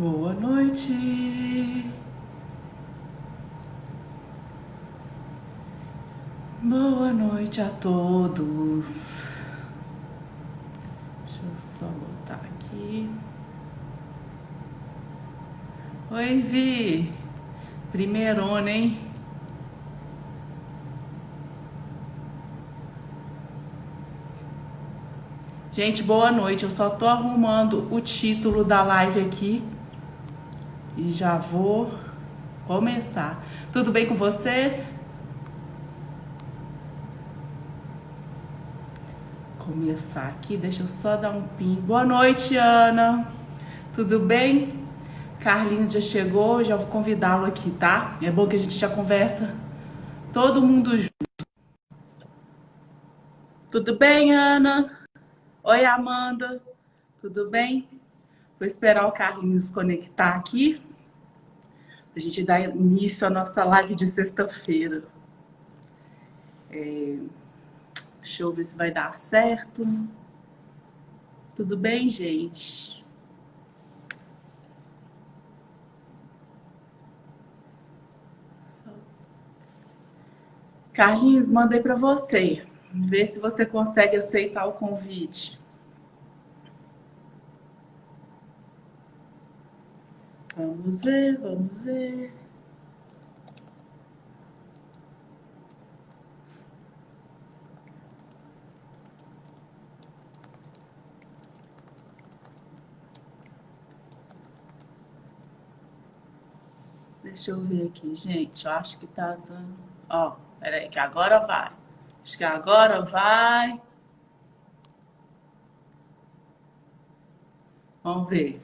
Boa noite. Boa noite a todos. Deixa eu só botar aqui. Oi, Vi. Primeirona, hein? Gente, boa noite. Eu só tô arrumando o título da live aqui e já vou começar. Tudo bem com vocês? Começar aqui, deixa eu só dar um pin. Boa noite, Ana. Tudo bem? Carlinhos já chegou, já vou convidá-lo aqui, tá? É bom que a gente já conversa todo mundo junto. Tudo bem, Ana? Oi, Amanda. Tudo bem? Vou esperar o Carlinhos conectar aqui pra gente dar início à nossa live de sexta-feira. Deixa eu ver se vai dar certo. Tudo bem, gente? Carlinhos, mandei para você. Vê se você consegue aceitar o convite. Vamos ver, vamos ver. Deixa eu ver aqui, gente. Eu acho que tá dando. Ó, peraí, que agora vai. Acho que agora vai. Vamos ver.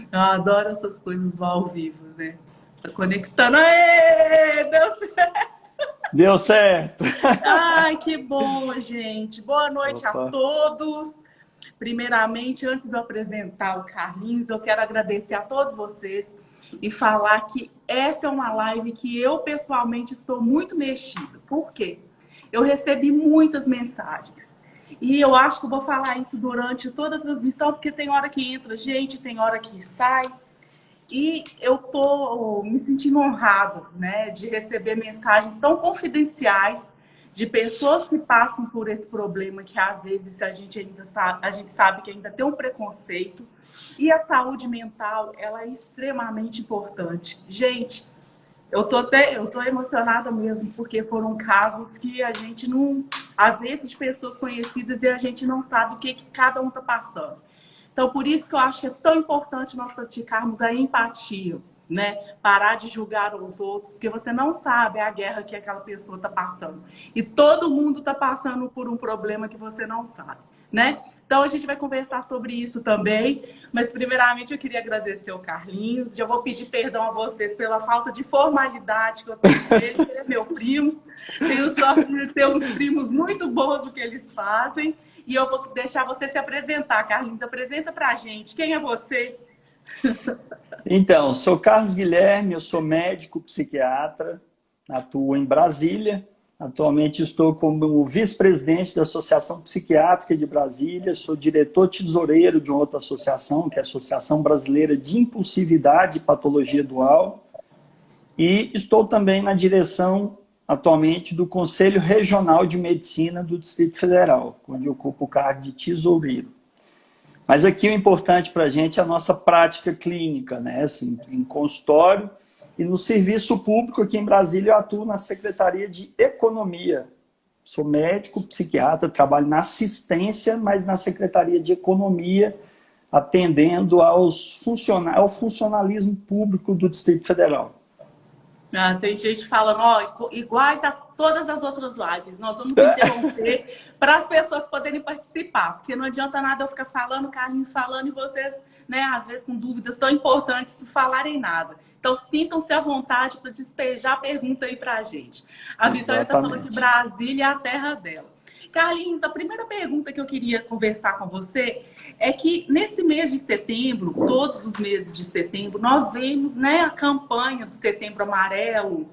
Eu adoro essas coisas ao vivo, né? Tá conectando. Aê! Deu certo! Deu certo. Ai, que bom, gente. Boa noite a Opa. todos. Primeiramente, antes de eu apresentar o Carlinhos, eu quero agradecer a todos vocês e falar que essa é uma live que eu, pessoalmente, estou muito mexida. Por quê? Eu recebi muitas mensagens. E eu acho que eu vou falar isso durante toda a transmissão, porque tem hora que entra gente, tem hora que sai. E eu tô me sentindo honrado, né, de receber mensagens tão confidenciais de pessoas que passam por esse problema que às vezes a gente sabe que ainda tem um preconceito. E a saúde mental, ela é extremamente importante. Gente, eu tô emocionada mesmo, porque foram casos que a gente não, às vezes, de pessoas conhecidas e a gente não sabe o que cada um tá passando. Então, por isso que eu acho que é tão importante nós praticarmos a empatia, né? Parar de julgar os outros, porque você não sabe a guerra que aquela pessoa está passando. E todo mundo está passando por um problema que você não sabe, né? Então, a gente vai conversar sobre isso também. Mas, primeiramente, eu queria agradecer ao Carlinhos. Já vou pedir perdão a vocês pela falta de formalidade que eu tenho com ele. Ele é meu primo. Tenho sorte de ter uns primos muito bons no que eles fazem. E eu vou deixar você se apresentar, Carlinhos. Apresenta pra gente. Quem é você? Então, sou Carlos Guilherme, eu sou médico psiquiatra, atuo em Brasília. Atualmente estou como vice-presidente da Associação Psiquiátrica de Brasília, sou diretor tesoureiro de uma outra associação, que é a Associação Brasileira de Impulsividade e Patologia Dual, e estou também na direção atualmente do Conselho Regional de Medicina do Distrito Federal, onde ocupo o cargo de tesoureiro. Mas aqui o importante para a gente é a nossa prática clínica, né? Assim, em consultório e no serviço público aqui em Brasília eu atuo na Secretaria de Economia. Sou médico, psiquiatra, trabalho na assistência, mas na Secretaria de Economia, atendendo ao funcionalismo público do Distrito Federal. Ah, tem gente falando, ó, iguais a todas as outras lives. Nós vamos interromper para as pessoas poderem participar, porque não adianta nada eu ficar falando, Carlinhos falando, e vocês, né, às vezes com dúvidas tão importantes, não falarem nada. Então, sintam-se à vontade para despejar a pergunta aí para a gente. A Vitória está falando que Brasília é a terra dela. Carlinhos, a primeira pergunta que eu queria conversar com você é que nesse mês de setembro, todos os meses de setembro, nós vemos, né, a campanha do Setembro Amarelo,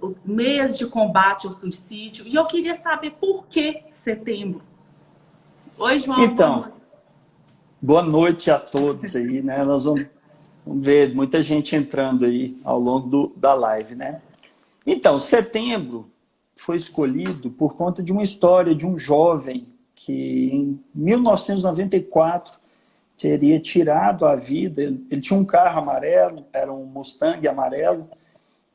o mês de combate ao suicídio, e eu queria saber por que setembro. Oi, João. Então, Boa noite a todos aí, né? Nós vamos ver muita gente entrando aí ao longo da live, né? Então, setembro foi escolhido por conta de uma história de um jovem que em 1994 teria tirado a vida. Ele tinha um carro amarelo, era um Mustang amarelo,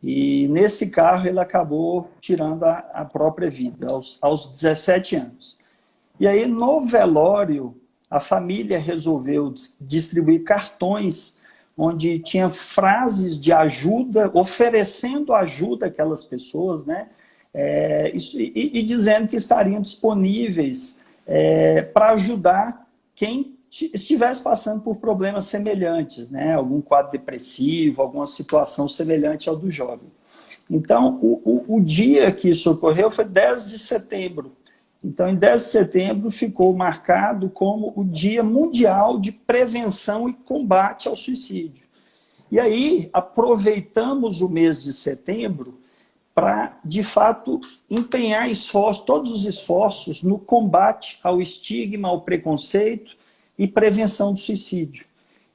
e nesse carro ele acabou tirando a própria vida, aos 17 anos. E aí, no velório, a família resolveu distribuir cartões onde tinha frases de ajuda, oferecendo ajuda àquelas pessoas, né? E dizendo que estariam disponíveis para ajudar quem estivesse passando por problemas semelhantes, né? Algum quadro depressivo, alguma situação semelhante ao do jovem. Então, o dia que isso ocorreu foi 10 de setembro. Então, em 10 de setembro, ficou marcado como o Dia Mundial de Prevenção e Combate ao Suicídio. E aí, aproveitamos o mês de setembro para, de fato, empenhar todos os esforços no combate ao estigma, ao preconceito e prevenção do suicídio.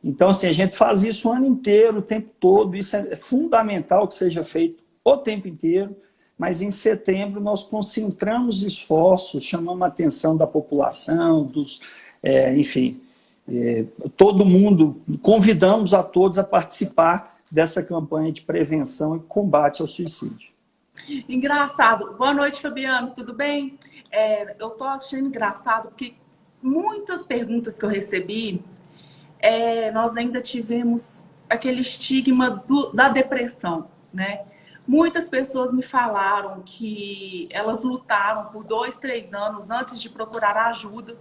Então, assim, a gente faz isso o ano inteiro, o tempo todo, isso é fundamental que seja feito o tempo inteiro, mas em setembro nós concentramos esforços, chamamos a atenção da população, todo mundo, convidamos a todos a participar dessa campanha de prevenção e combate ao suicídio. Engraçado. Boa noite, Fabiano, tudo bem? Eu estou achando engraçado porque muitas perguntas que eu recebi, nós ainda tivemos aquele estigma da depressão, né? Muitas pessoas me falaram que elas lutaram por 2, 3 anos antes de procurar ajuda,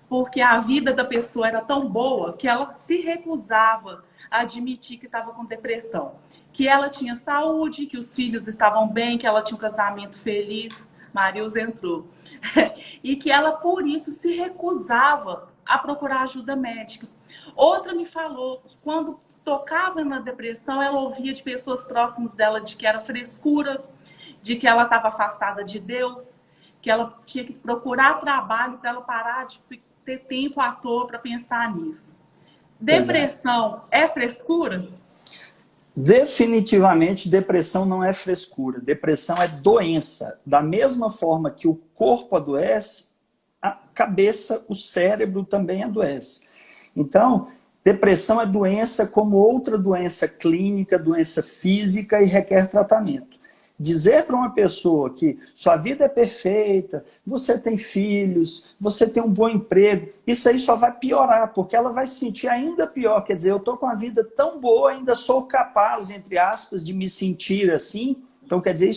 porque a vida da pessoa era tão boa que ela se recusava a admitir que estava com depressão. Que ela tinha saúde, que os filhos estavam bem, que ela tinha um casamento feliz. Marilza entrou. E que ela, por isso, se recusava a procurar ajuda médica. Outra me falou que quando tocava na depressão, ela ouvia de pessoas próximas dela de que era frescura, de que ela estava afastada de Deus, que ela tinha que procurar trabalho para ela parar de ter tempo à toa para pensar nisso. Depressão é frescura? Definitivamente, depressão não é frescura. Depressão é doença. Da mesma forma que o corpo adoece, a cabeça, o cérebro também adoece. Então, depressão é doença como outra doença clínica, doença física e requer tratamento. Dizer para uma pessoa que sua vida é perfeita, você tem filhos, você tem um bom emprego, isso aí só vai piorar, porque ela vai se sentir ainda pior. Quer dizer, eu estou com a vida tão boa, ainda sou capaz, entre aspas, de me sentir assim. Então, quer dizer,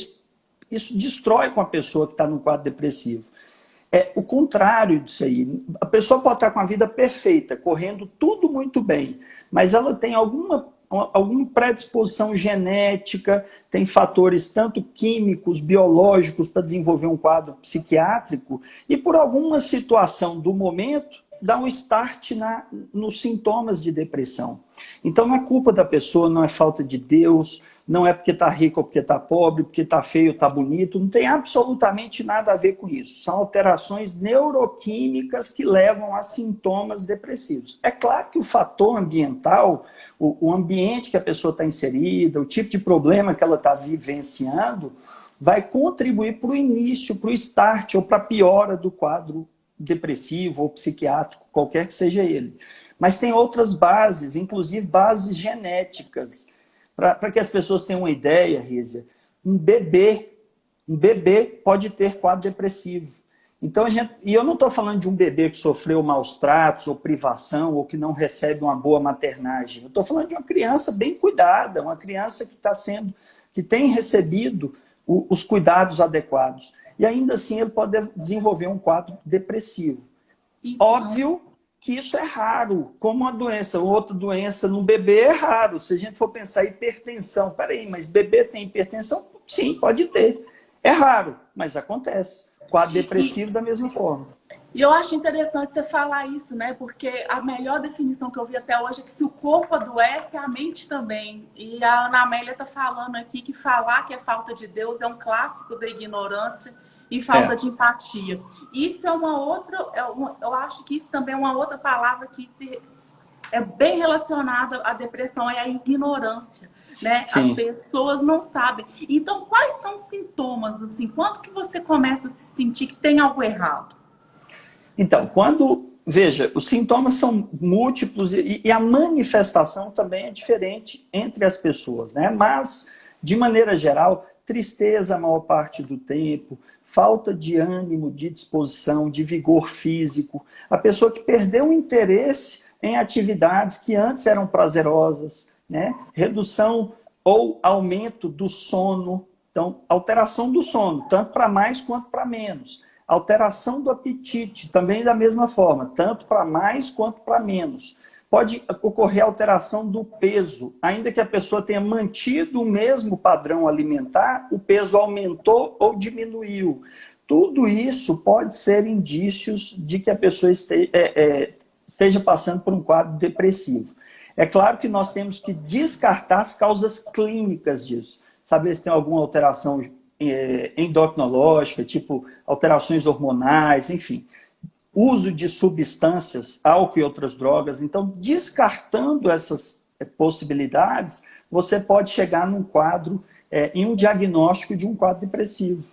isso destrói com a pessoa que está num quadro depressivo. É o contrário disso aí. A pessoa pode estar com a vida perfeita, correndo tudo muito bem, mas ela tem alguma predisposição genética, tem fatores tanto químicos, biológicos para desenvolver um quadro psiquiátrico, e por alguma situação do momento, dá um start nos sintomas de depressão. Então, não é culpa da pessoa, não é falta de Deus, não é porque está rico ou porque está pobre, porque está feio ou está bonito, não tem absolutamente nada a ver com isso. São alterações neuroquímicas que levam a sintomas depressivos. É claro que o fator ambiental, o ambiente que a pessoa está inserida, o tipo de problema que ela está vivenciando, vai contribuir para o início, para o start ou para a piora do quadro depressivo ou psiquiátrico, qualquer que seja ele. Mas tem outras bases, inclusive bases genéticas. Para que as pessoas tenham uma ideia, Rízia, um bebê pode ter quadro depressivo. Então, e eu não estou falando de um bebê que sofreu maus tratos ou privação ou que não recebe uma boa maternagem. Eu estou falando de uma criança bem cuidada, uma criança que tem recebido os cuidados adequados. E ainda assim ele pode desenvolver um quadro depressivo. Então, óbvio que isso é raro, como uma doença, outra doença no bebê é raro. Se a gente for pensar em hipertensão, peraí, mas bebê tem hipertensão? Sim, pode ter. É raro, mas acontece. Quadro depressivo da mesma forma. E eu acho interessante você falar isso, né? Porque a melhor definição que eu vi até hoje é que se o corpo adoece, a mente também. E a Ana Amélia está falando aqui que falar que é falta de Deus é um clássico da ignorância e falta de empatia. Isso é uma outra, eu acho que isso também é uma outra palavra que é bem relacionada à depressão, é a ignorância, né? Sim. As pessoas não sabem. Então, quais são os sintomas, assim? Quando que você começa a se sentir que tem algo errado? Então, veja, os sintomas são múltiplos e a manifestação também é diferente entre as pessoas, né? Mas, de maneira geral, tristeza a maior parte do tempo, falta de ânimo, de disposição, de vigor físico, a pessoa que perdeu o interesse em atividades que antes eram prazerosas, né? Redução ou aumento do sono, então, alteração do sono, tanto para mais quanto para menos. Alteração do apetite, também da mesma forma, tanto para mais quanto para menos. Pode ocorrer alteração do peso, ainda que a pessoa tenha mantido o mesmo padrão alimentar, o peso aumentou ou diminuiu. Tudo isso pode ser indícios de que a pessoa esteja passando por um quadro depressivo. É claro que nós temos que descartar as causas clínicas disso, saber se tem alguma alteração endocrinológica, tipo alterações hormonais, enfim, uso de substâncias, álcool e outras drogas. Então, descartando essas possibilidades, você pode chegar num quadro, em um diagnóstico de um quadro depressivo.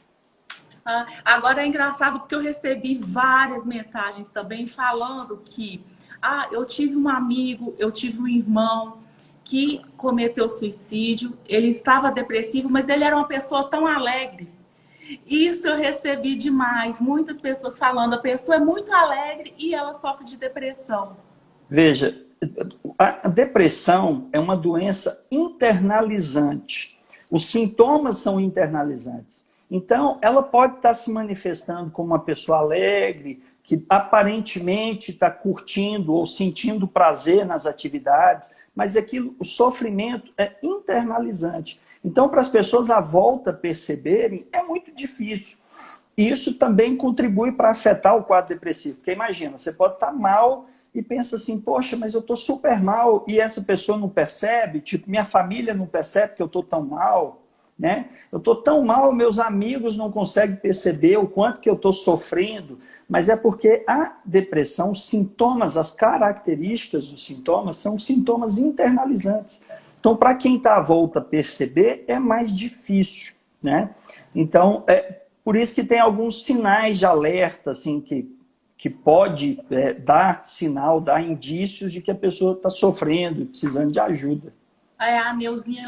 Agora é engraçado porque eu recebi várias mensagens também falando que eu tive um amigo, eu tive um irmão que cometeu suicídio, ele estava depressivo, mas ele era uma pessoa tão alegre. Isso eu recebi demais, muitas pessoas falando, a pessoa é muito alegre e ela sofre de depressão. Veja, a depressão é uma doença internalizante. Os sintomas são internalizantes. Então, ela pode estar se manifestando como uma pessoa alegre, que aparentemente está curtindo ou sentindo prazer nas atividades, mas o sofrimento é internalizante. Então, para as pessoas à volta perceberem, é muito difícil. E isso também contribui para afetar o quadro depressivo. Porque imagina, você pode estar mal e pensa assim, poxa, mas eu estou super mal e essa pessoa não percebe, tipo, minha família não percebe que eu estou tão mal, né? Eu estou tão mal, meus amigos não conseguem perceber o quanto que eu estou sofrendo, mas é porque a depressão, os sintomas, as características dos sintomas são sintomas internalizantes. Então, para quem está à volta perceber, é mais difícil, né? Então, por isso que tem alguns sinais de alerta, assim, que pode dar sinal, dar indícios de que a pessoa está sofrendo, precisando de ajuda. A Neuzinha,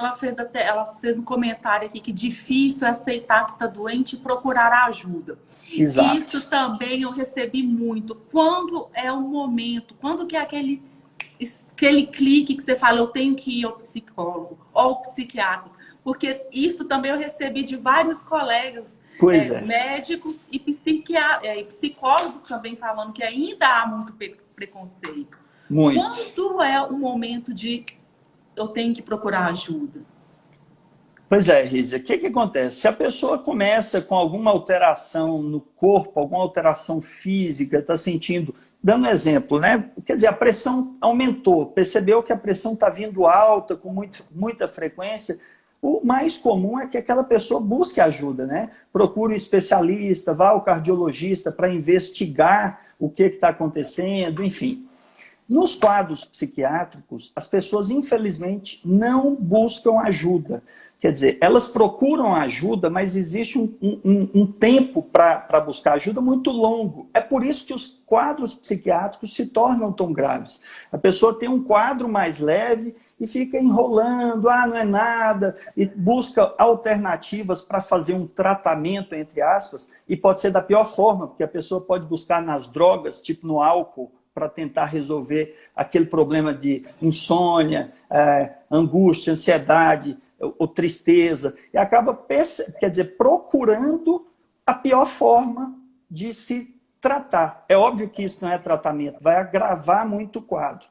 ela fez um comentário aqui que difícil é aceitar que está doente e procurar ajuda. Exato. Isso também eu recebi muito. Quando é o momento, quando que é aquele clique que você fala, eu tenho que ir ao psicólogo ou ao psiquiatra? Porque isso também eu recebi de vários colegas, médicos e psicólogos também falando que ainda há muito preconceito. Muito. Quando é o momento de eu tenho que procurar ajuda? Pois é, Rízia, o que acontece? Se a pessoa começa com alguma alteração no corpo, alguma alteração física, está sentindo, dando um exemplo, né? Quer dizer, a pressão aumentou, percebeu que a pressão está vindo alta, com muita frequência, o mais comum é que aquela pessoa busque ajuda, né? Procure um especialista, vá ao cardiologista para investigar o que está acontecendo, enfim. Nos quadros psiquiátricos, as pessoas, infelizmente, não buscam ajuda. Quer dizer, elas procuram ajuda, mas existe um tempo para buscar ajuda muito longo. É por isso que os quadros psiquiátricos se tornam tão graves. A pessoa tem um quadro mais leve e fica enrolando, não é nada, e busca alternativas para fazer um tratamento, entre aspas, e pode ser da pior forma, porque a pessoa pode buscar nas drogas, tipo no álcool, para tentar resolver aquele problema de insônia, angústia, ansiedade ou tristeza, e acaba, procurando a pior forma de se tratar. É óbvio que isso não é tratamento, vai agravar muito o quadro.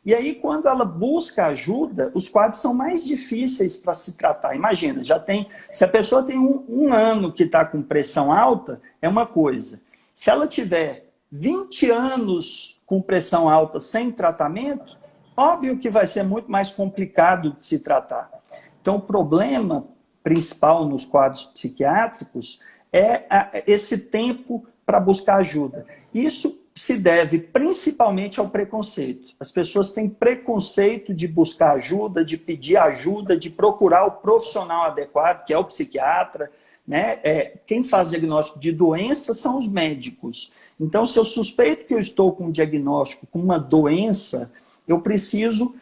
E aí, quando ela busca ajuda, os quadros são mais difíceis para se tratar. Imagina, se a pessoa tem um ano que está com pressão alta, é uma coisa. Se ela tiver 20 anos com pressão alta sem tratamento, óbvio que vai ser muito mais complicado de se tratar. Então, o problema principal nos quadros psiquiátricos esse tempo para buscar ajuda. Isso se deve principalmente ao preconceito. As pessoas têm preconceito de buscar ajuda, de pedir ajuda, de procurar o profissional adequado, que é o psiquiatra, né? Quem faz diagnóstico de doença são os médicos. Então, se eu suspeito que eu estou com um diagnóstico, com uma doença, eu preciso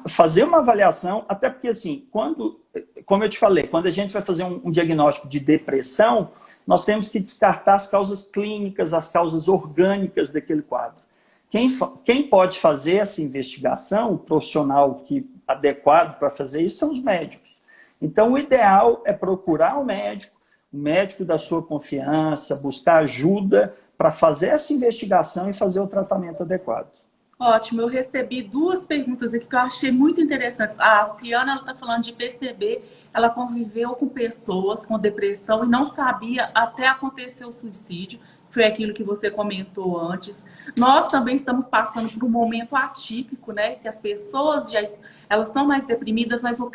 fazer uma avaliação, até porque, assim, como eu te falei, quando a gente vai fazer um diagnóstico de depressão, nós temos que descartar as causas clínicas, as causas orgânicas daquele quadro. Quem pode fazer essa investigação, o profissional adequado para fazer isso, são os médicos. Então, o ideal é procurar o médico da sua confiança, buscar ajuda para fazer essa investigação e fazer o tratamento adequado. Ótimo, eu recebi 2 perguntas aqui que eu achei muito interessantes. A Ciana está falando de PCB, ela conviveu com pessoas com depressão e não sabia até acontecer o suicídio, foi aquilo que você comentou antes. Nós também estamos passando por um momento atípico, né? Que as pessoas elas estão mais deprimidas, mas o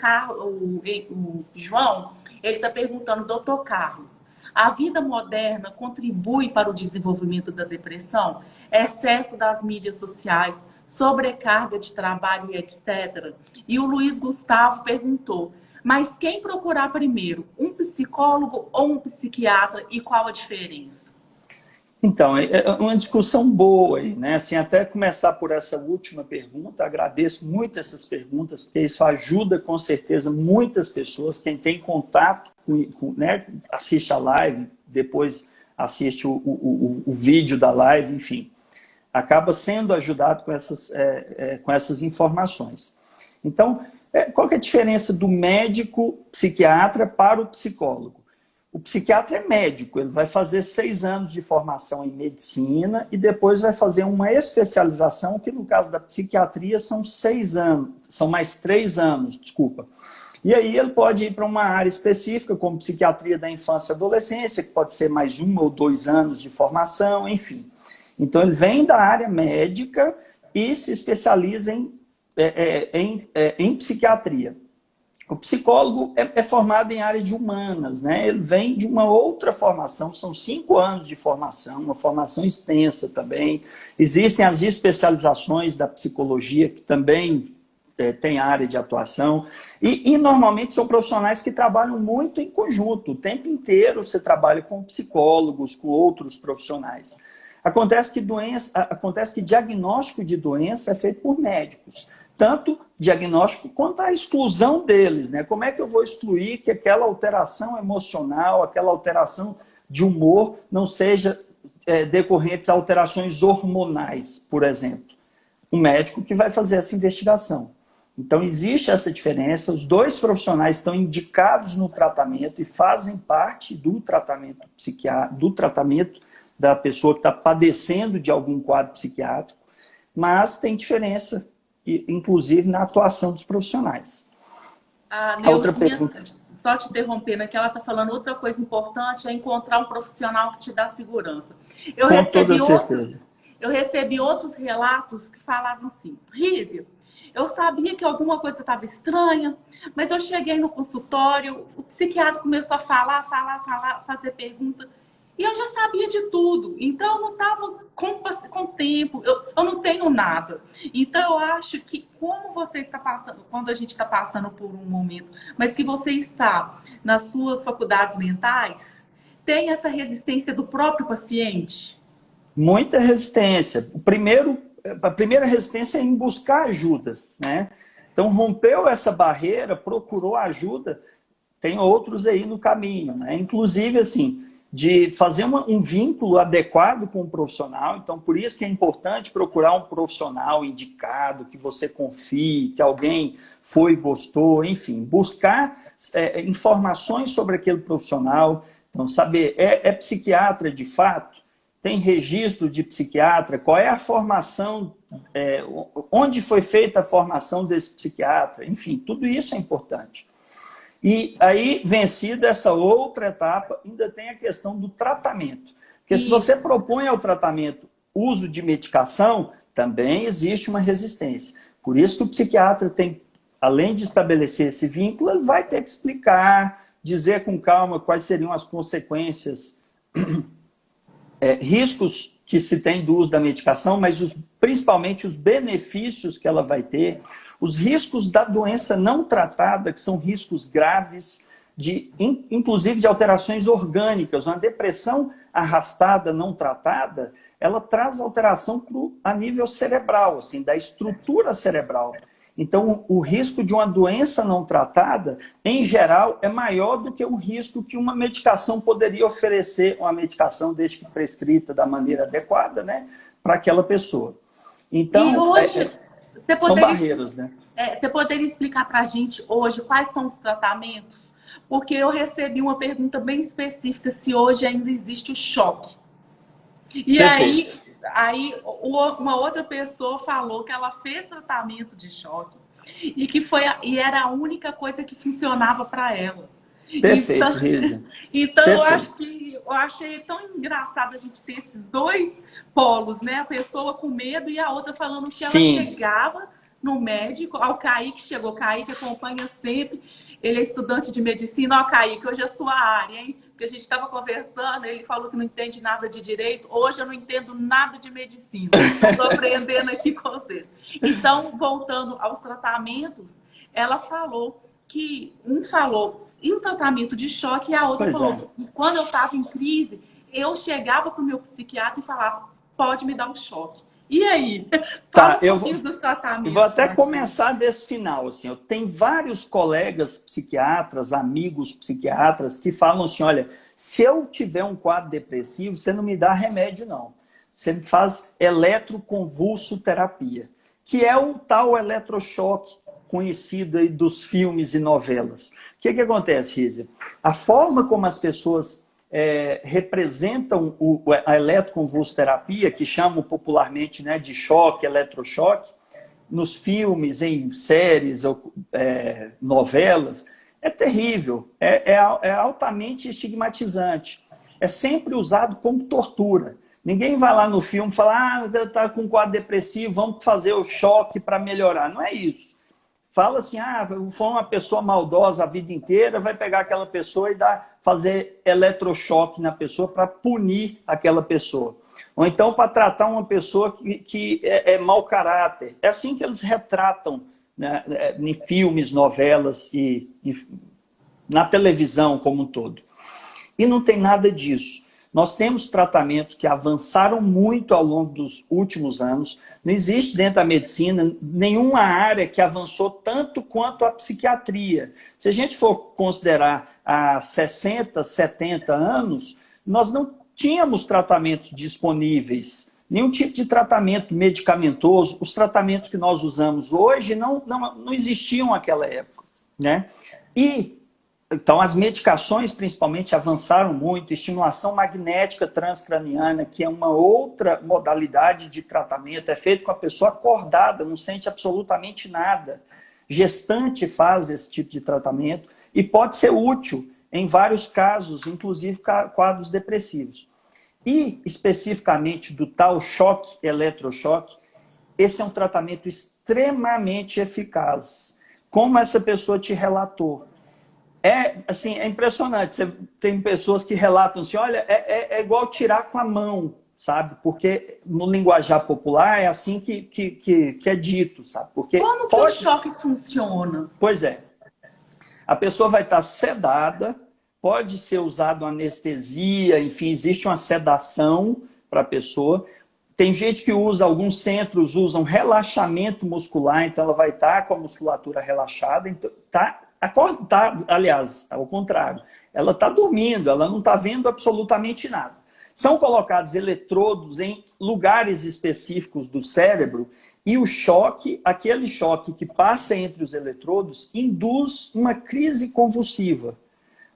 João, ele está perguntando, doutor Carlos, a vida moderna contribui para o desenvolvimento da depressão? Excesso das mídias sociais, sobrecarga de trabalho e etc. E o Luiz Gustavo perguntou, mas quem procurar primeiro, um psicólogo ou um psiquiatra, e qual a diferença? Então, é uma discussão boa aí, né? Assim, até começar por essa última pergunta, agradeço muito essas perguntas, porque isso ajuda com certeza muitas pessoas, quem tem contato né, assiste a live, depois assiste o vídeo da live, enfim, acaba sendo ajudado com essas informações. Então, qual que é a diferença do médico psiquiatra para o psicólogo? O psiquiatra é médico, ele vai fazer 6 anos de formação em medicina e depois vai fazer uma especialização, que no caso da psiquiatria são 6 anos, são mais 3 anos, desculpa. E aí ele pode ir para uma área específica, como psiquiatria da infância e adolescência, que pode ser mais 1 ou 2 anos de formação, enfim. Então ele vem da área médica e se especializa em psiquiatria. O psicólogo é formado em área de humanas, né? Ele vem de uma outra formação, são 5 anos de formação, uma formação extensa também. Existem as especializações da psicologia, que também tem área de atuação, e normalmente são profissionais que trabalham muito em conjunto, o tempo inteiro você trabalha com psicólogos, com outros profissionais. Acontece que diagnóstico de doença é feito por médicos, tanto diagnóstico quanto a exclusão deles, né? Como é que eu vou excluir que aquela alteração emocional, aquela alteração de humor não seja decorrentes a alterações hormonais, por exemplo? O médico que vai fazer essa investigação. Então, existe essa diferença, os 2 profissionais estão indicados no tratamento e fazem parte do tratamento psiquiátrico, do tratamento da pessoa que está padecendo de algum quadro psiquiátrico, mas tem diferença, inclusive, na atuação dos profissionais. A outra pergunta. Só te interrompendo aqui, ela está falando outra coisa importante, é encontrar um profissional que te dá segurança. Com toda certeza. Eu recebi outros relatos que falavam assim, Rízia, eu sabia que alguma coisa estava estranha, mas eu cheguei no consultório, o psiquiatra começou a falar, fazer pergunta, e eu já sabia de tudo. Então, eu não estava com tempo, eu não tenho nada. Então, eu acho que como você está passando, quando a gente está passando por um momento, mas que você está nas suas faculdades mentais, tem essa resistência do próprio paciente? Muita resistência. A primeira resistência é em buscar ajuda, né? Então, rompeu essa barreira, procurou ajuda, tem outros aí no caminho, né? Inclusive, assim, de fazer um vínculo adequado com o profissional. Então, por isso que é importante procurar um profissional indicado, que você confie, que alguém foi e gostou, enfim, buscar informações sobre aquele profissional. Então, saber, é psiquiatra de fato? Tem registro de psiquiatra? Qual é a formação, onde foi feita a formação desse psiquiatra? Enfim, tudo isso é importante. E aí, vencida essa outra etapa, ainda tem a questão do tratamento. Porque se você propõe ao tratamento uso de medicação, também existe uma resistência. Por isso que o psiquiatra tem, além de estabelecer esse vínculo, ele vai ter que explicar dizer com calma quais seriam as consequências, riscos que se tem do uso da medicação, mas principalmente os benefícios que ela vai ter, os riscos da doença não tratada, que são riscos graves, inclusive de alterações orgânicas. Uma depressão arrastada, não tratada, ela traz alteração a nível cerebral, assim, da estrutura cerebral. Então, o risco de uma doença não tratada, em geral, é maior do que o risco que uma medicação poderia oferecer, uma medicação desde que prescrita da maneira adequada, né, para aquela pessoa. Então, e hoje, são barreiras, né? Você poderia explicar para a gente hoje quais são os tratamentos? Porque eu recebi uma pergunta bem específica se hoje ainda existe o choque. E aí uma outra pessoa falou que ela fez tratamento de choque e era a única coisa que funcionava para ela. Perfeito, Risa. Então Perfeito. eu achei tão engraçado a gente ter esses dois polos, né? A pessoa com medo e a outra falando que ela chegava no médico, ao Kaique chegou, Kaique acompanha sempre, ele é estudante de medicina. Ó, Kaique, hoje é a sua área, hein? Porque a gente estava conversando, ele falou que não entende nada de direito, hoje eu não entendo nada de medicina, estou aprendendo aqui com vocês. Então, voltando aos tratamentos, ela falou que, um falou em um tratamento de choque e a outra falou que quando eu estava em crise, eu chegava para o meu psiquiatra e falava, pode me dar um choque. E aí? Tá, dos tratamentos, eu vou até começar desse final. Assim, eu tenho vários colegas psiquiatras, amigos psiquiatras, que falam assim, olha, se eu tiver um quadro depressivo, você não me dá remédio, não. Você me faz eletroconvulsoterapia, que é o tal eletrochoque conhecido aí dos filmes e novelas. O que acontece, Rízia? A forma como as pessoas representam a eletroconvulsoterapia, que chamam popularmente, né, de choque, eletrochoque, nos filmes, em séries, novelas, é terrível, é altamente estigmatizante. É sempre usado como tortura. Ninguém vai lá no filme e fala, está com um quadro depressivo, vamos fazer o choque para melhorar. Não é isso. Fala assim, foi uma pessoa maldosa a vida inteira, vai pegar aquela pessoa e fazer eletrochoque na pessoa para punir aquela pessoa. Ou então para tratar uma pessoa que é mau caráter. É assim que eles retratam, né, em filmes, novelas e na televisão como um todo. E não tem nada disso. Nós temos tratamentos que avançaram muito ao longo dos últimos anos. Não existe dentro da medicina nenhuma área que avançou tanto quanto a psiquiatria. Se a gente for considerar há 60, 70 anos, nós não tínhamos tratamentos disponíveis, nenhum tipo de tratamento medicamentoso. Os tratamentos que nós usamos hoje não existiam naquela época, né? Então, as medicações, principalmente, avançaram muito. Estimulação magnética transcraniana, que é uma outra modalidade de tratamento, é feito com a pessoa acordada, não sente absolutamente nada. Gestante faz esse tipo de tratamento e pode ser útil em vários casos, inclusive quadros depressivos. E, especificamente, do tal choque, eletrochoque, esse é um tratamento extremamente eficaz. Como essa pessoa te relatou. É impressionante. Você tem pessoas que relatam assim, olha, é igual tirar com a mão, sabe? Porque no linguajar popular é assim que é dito, sabe? Porque como que o choque funciona? Pois é. A pessoa vai estar sedada, pode ser usado anestesia, enfim, existe uma sedação para a pessoa. Tem gente que alguns centros usam relaxamento muscular, então ela vai estar com a musculatura relaxada, então aliás, ao contrário, ela está dormindo, ela não está vendo absolutamente nada. São colocados eletrodos em lugares específicos do cérebro e o choque, aquele choque que passa entre os eletrodos, induz uma crise convulsiva.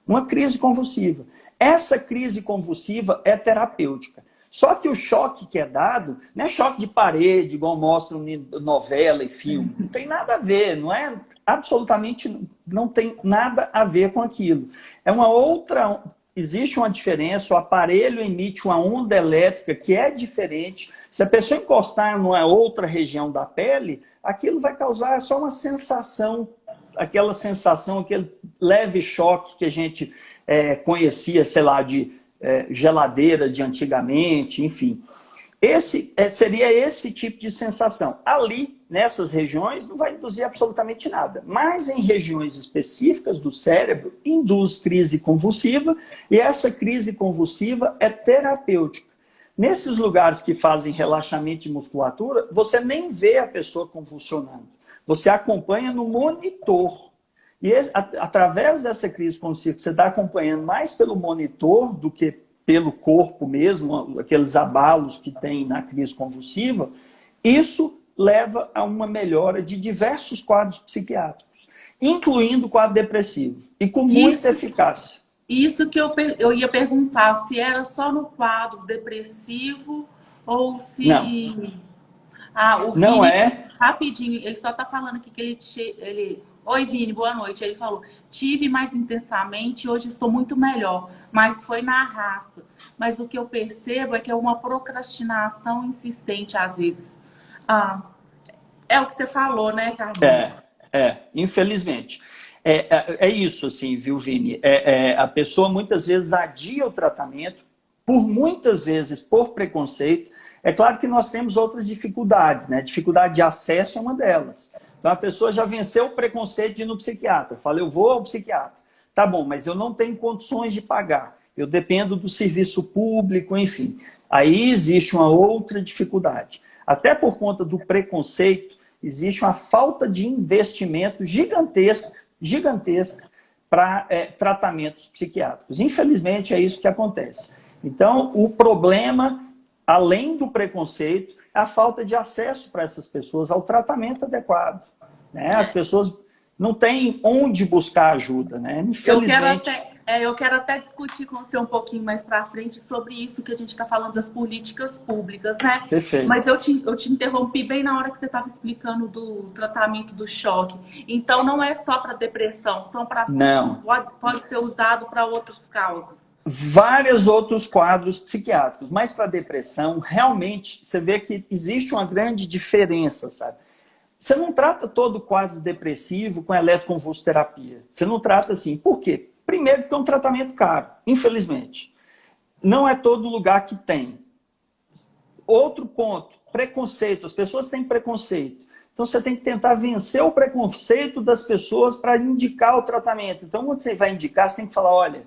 Uma crise convulsiva. Essa crise convulsiva é terapêutica. Só que o choque que é dado não é choque de parede, igual mostram em novela e filme. Não tem nada a ver, não é... Absolutamente não tem nada a ver com aquilo. É uma outra... Existe uma diferença, o aparelho emite uma onda elétrica que é diferente. Se a pessoa encostar numa outra região da pele, aquilo vai causar só uma sensação aquela sensação, aquele leve choque que a gente conhecia, sei lá, de geladeira de antigamente, enfim. Seria esse tipo de sensação. Ali, nessas regiões, não vai induzir absolutamente nada. Mas em regiões específicas do cérebro, induz crise convulsiva, e essa crise convulsiva é terapêutica. Nesses lugares que fazem relaxamento de musculatura, você nem vê a pessoa convulsionando. Você acompanha no monitor. E através dessa crise convulsiva, você está acompanhando mais pelo monitor do que pelo corpo mesmo, aqueles abalos que tem na crise convulsiva, isso leva a uma melhora de diversos quadros psiquiátricos, incluindo o quadro depressivo, e com muita eficácia. Isso que eu ia perguntar, se era só no quadro depressivo ou se... Não. O Vini, não é. Rapidinho, ele só está falando aqui que ele... Oi, Vini, boa noite. Ele falou, tive mais intensamente, hoje estou muito melhor, mas foi na raça. Mas o que eu percebo é que é uma procrastinação insistente às vezes. É o que você falou, né, Carlinhos? Infelizmente. É isso, assim, viu, Vini? A pessoa muitas vezes adia o tratamento, muitas vezes por preconceito. É claro que nós temos outras dificuldades, né? Dificuldade de acesso é uma delas. Então a pessoa já venceu o preconceito de ir no psiquiatra. Fala, eu vou ao psiquiatra. Tá bom, mas eu não tenho condições de pagar. Eu dependo do serviço público, enfim. Aí existe uma outra dificuldade. Até por conta do preconceito, existe uma falta de investimento gigantesca para tratamentos psiquiátricos. Infelizmente, é isso que acontece. Então, o problema, além do preconceito, é a falta de acesso para essas pessoas ao tratamento adequado. Né? As pessoas não têm onde buscar ajuda, né? Infelizmente. Eu quero até discutir com você um pouquinho mais para frente sobre isso que a gente está falando das políticas públicas, né? Perfeito. Mas eu te interrompi bem na hora que você estava explicando do tratamento do choque. Então, não é só para depressão, Não. Pode ser usado para outras causas. Vários outros quadros psiquiátricos, mas para depressão, realmente, você vê que existe uma grande diferença, sabe? Você não trata todo o quadro depressivo com eletroconvulsoterapia. Você não trata assim. Por quê? Primeiro, porque é um tratamento caro, infelizmente. Não é todo lugar que tem. Outro ponto, preconceito. As pessoas têm preconceito. Então, você tem que tentar vencer o preconceito das pessoas para indicar o tratamento. Então, quando você vai indicar, você tem que falar, olha,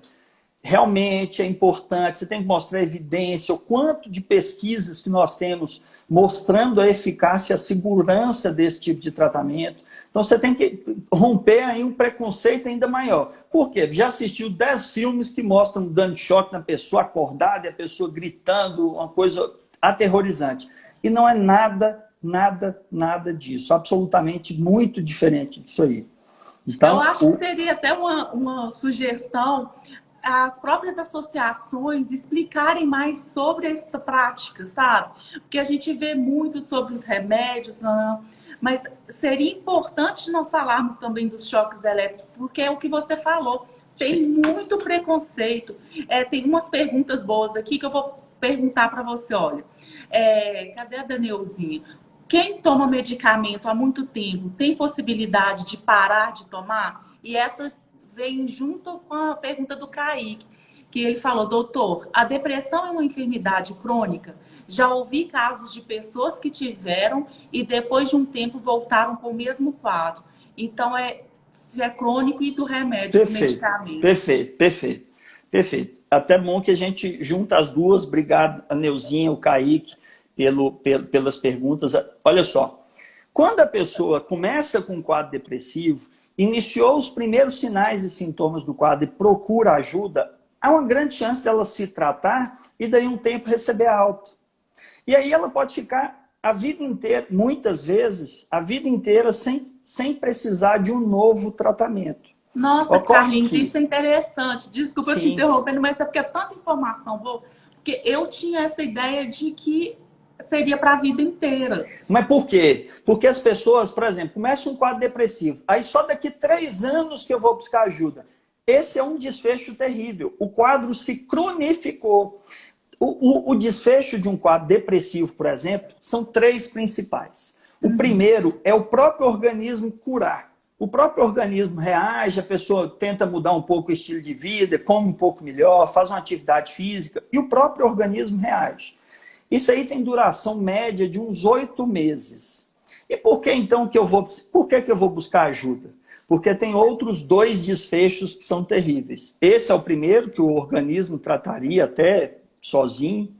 realmente é importante, você tem que mostrar evidência, o quanto de pesquisas que nós temos mostrando a eficácia e a segurança desse tipo de tratamento. Então você tem que romper aí um preconceito ainda maior. Por quê? Já assistiu 10 filmes que mostram dando choque na pessoa acordada e a pessoa gritando, uma coisa aterrorizante. E não é nada disso. Absolutamente muito diferente disso aí. Então, eu acho que seria até uma sugestão as próprias associações explicarem mais sobre essa prática, sabe? Porque a gente vê muito sobre os remédios, mas seria importante nós falarmos também dos choques elétricos, porque é o que você falou, tem muito preconceito. Tem umas perguntas boas aqui que eu vou perguntar para você, olha. Cadê a Danielzinha? Quem toma medicamento há muito tempo tem possibilidade de parar de tomar? E essas vem junto com a pergunta do Kaique, que ele falou, doutor, a depressão é uma enfermidade crônica? Já ouvi casos de pessoas que tiveram e depois de um tempo voltaram com o mesmo quadro. Então, é crônico e do remédio, do medicamento. Perfeito. Até bom que a gente junta as duas. Obrigado, a Neuzinha, o Kaique, pelas perguntas. Olha só, quando a pessoa começa com um quadro depressivo, iniciou os primeiros sinais e sintomas do quadro e procura ajuda, há uma grande chance dela se tratar e daí um tempo receber alta. E aí ela pode ficar a vida inteira, muitas vezes, a vida inteira sem precisar de um novo tratamento. Nossa, Carlinhos, isso é interessante. Desculpa eu te interrompendo, mas é porque é tanta informação boa. Porque eu tinha essa ideia de que seria para a vida inteira. Mas por quê? Porque as pessoas, por exemplo, começam um quadro depressivo, aí só daqui 3 anos que eu vou buscar ajuda. Esse é um desfecho terrível. O quadro se cronificou. O desfecho de um quadro depressivo, por exemplo, são 3 principais. O primeiro é o próprio organismo curar. o próprio organismo reage, a pessoa tenta mudar um pouco o estilo de vida, come um pouco melhor, faz uma atividade física, e o próprio organismo reage. Isso aí tem duração média de uns 8 meses. E por que então que eu vou buscar ajuda? Porque tem outros 2 desfechos que são terríveis. Esse é o primeiro, que o organismo trataria até sozinho.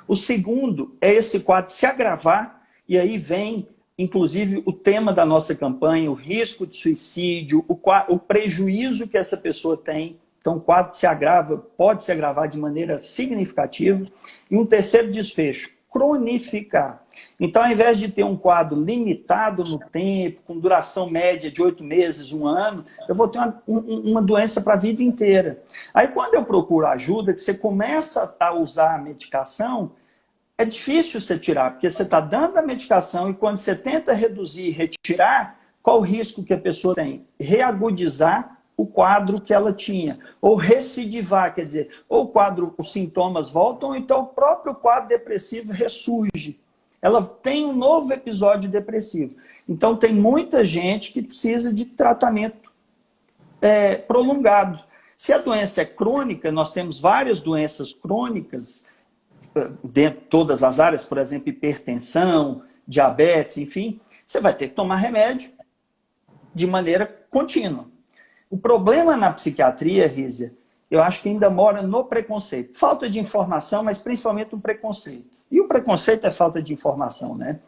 O segundo é esse quadro se agravar, e aí vem, inclusive, o tema da nossa campanha, o risco de suicídio, o prejuízo que essa pessoa tem. Então, o quadro se agrava, pode se agravar de maneira significativa. E um terceiro desfecho, cronificar. Então, ao invés de ter um quadro limitado no tempo, com duração média de 8 meses, 1 ano, eu vou ter uma doença para a vida inteira. Aí, quando eu procuro ajuda, que você começa a usar a medicação, é difícil você tirar, porque você está dando a medicação e quando você tenta reduzir e retirar, qual o risco que a pessoa tem? Reagudizar o quadro que ela tinha, ou recidivar, quer dizer, ou os sintomas voltam, ou então o próprio quadro depressivo ressurge. Ela tem um novo episódio depressivo. Então tem muita gente que precisa de tratamento prolongado. Se a doença é crônica, nós temos várias doenças crônicas, dentro de todas as áreas, por exemplo, hipertensão, diabetes, enfim, você vai ter que tomar remédio de maneira contínua. O problema na psiquiatria, Rízia, eu acho que ainda mora no preconceito. Falta de informação, mas principalmente no preconceito. E o preconceito é falta de informação, né?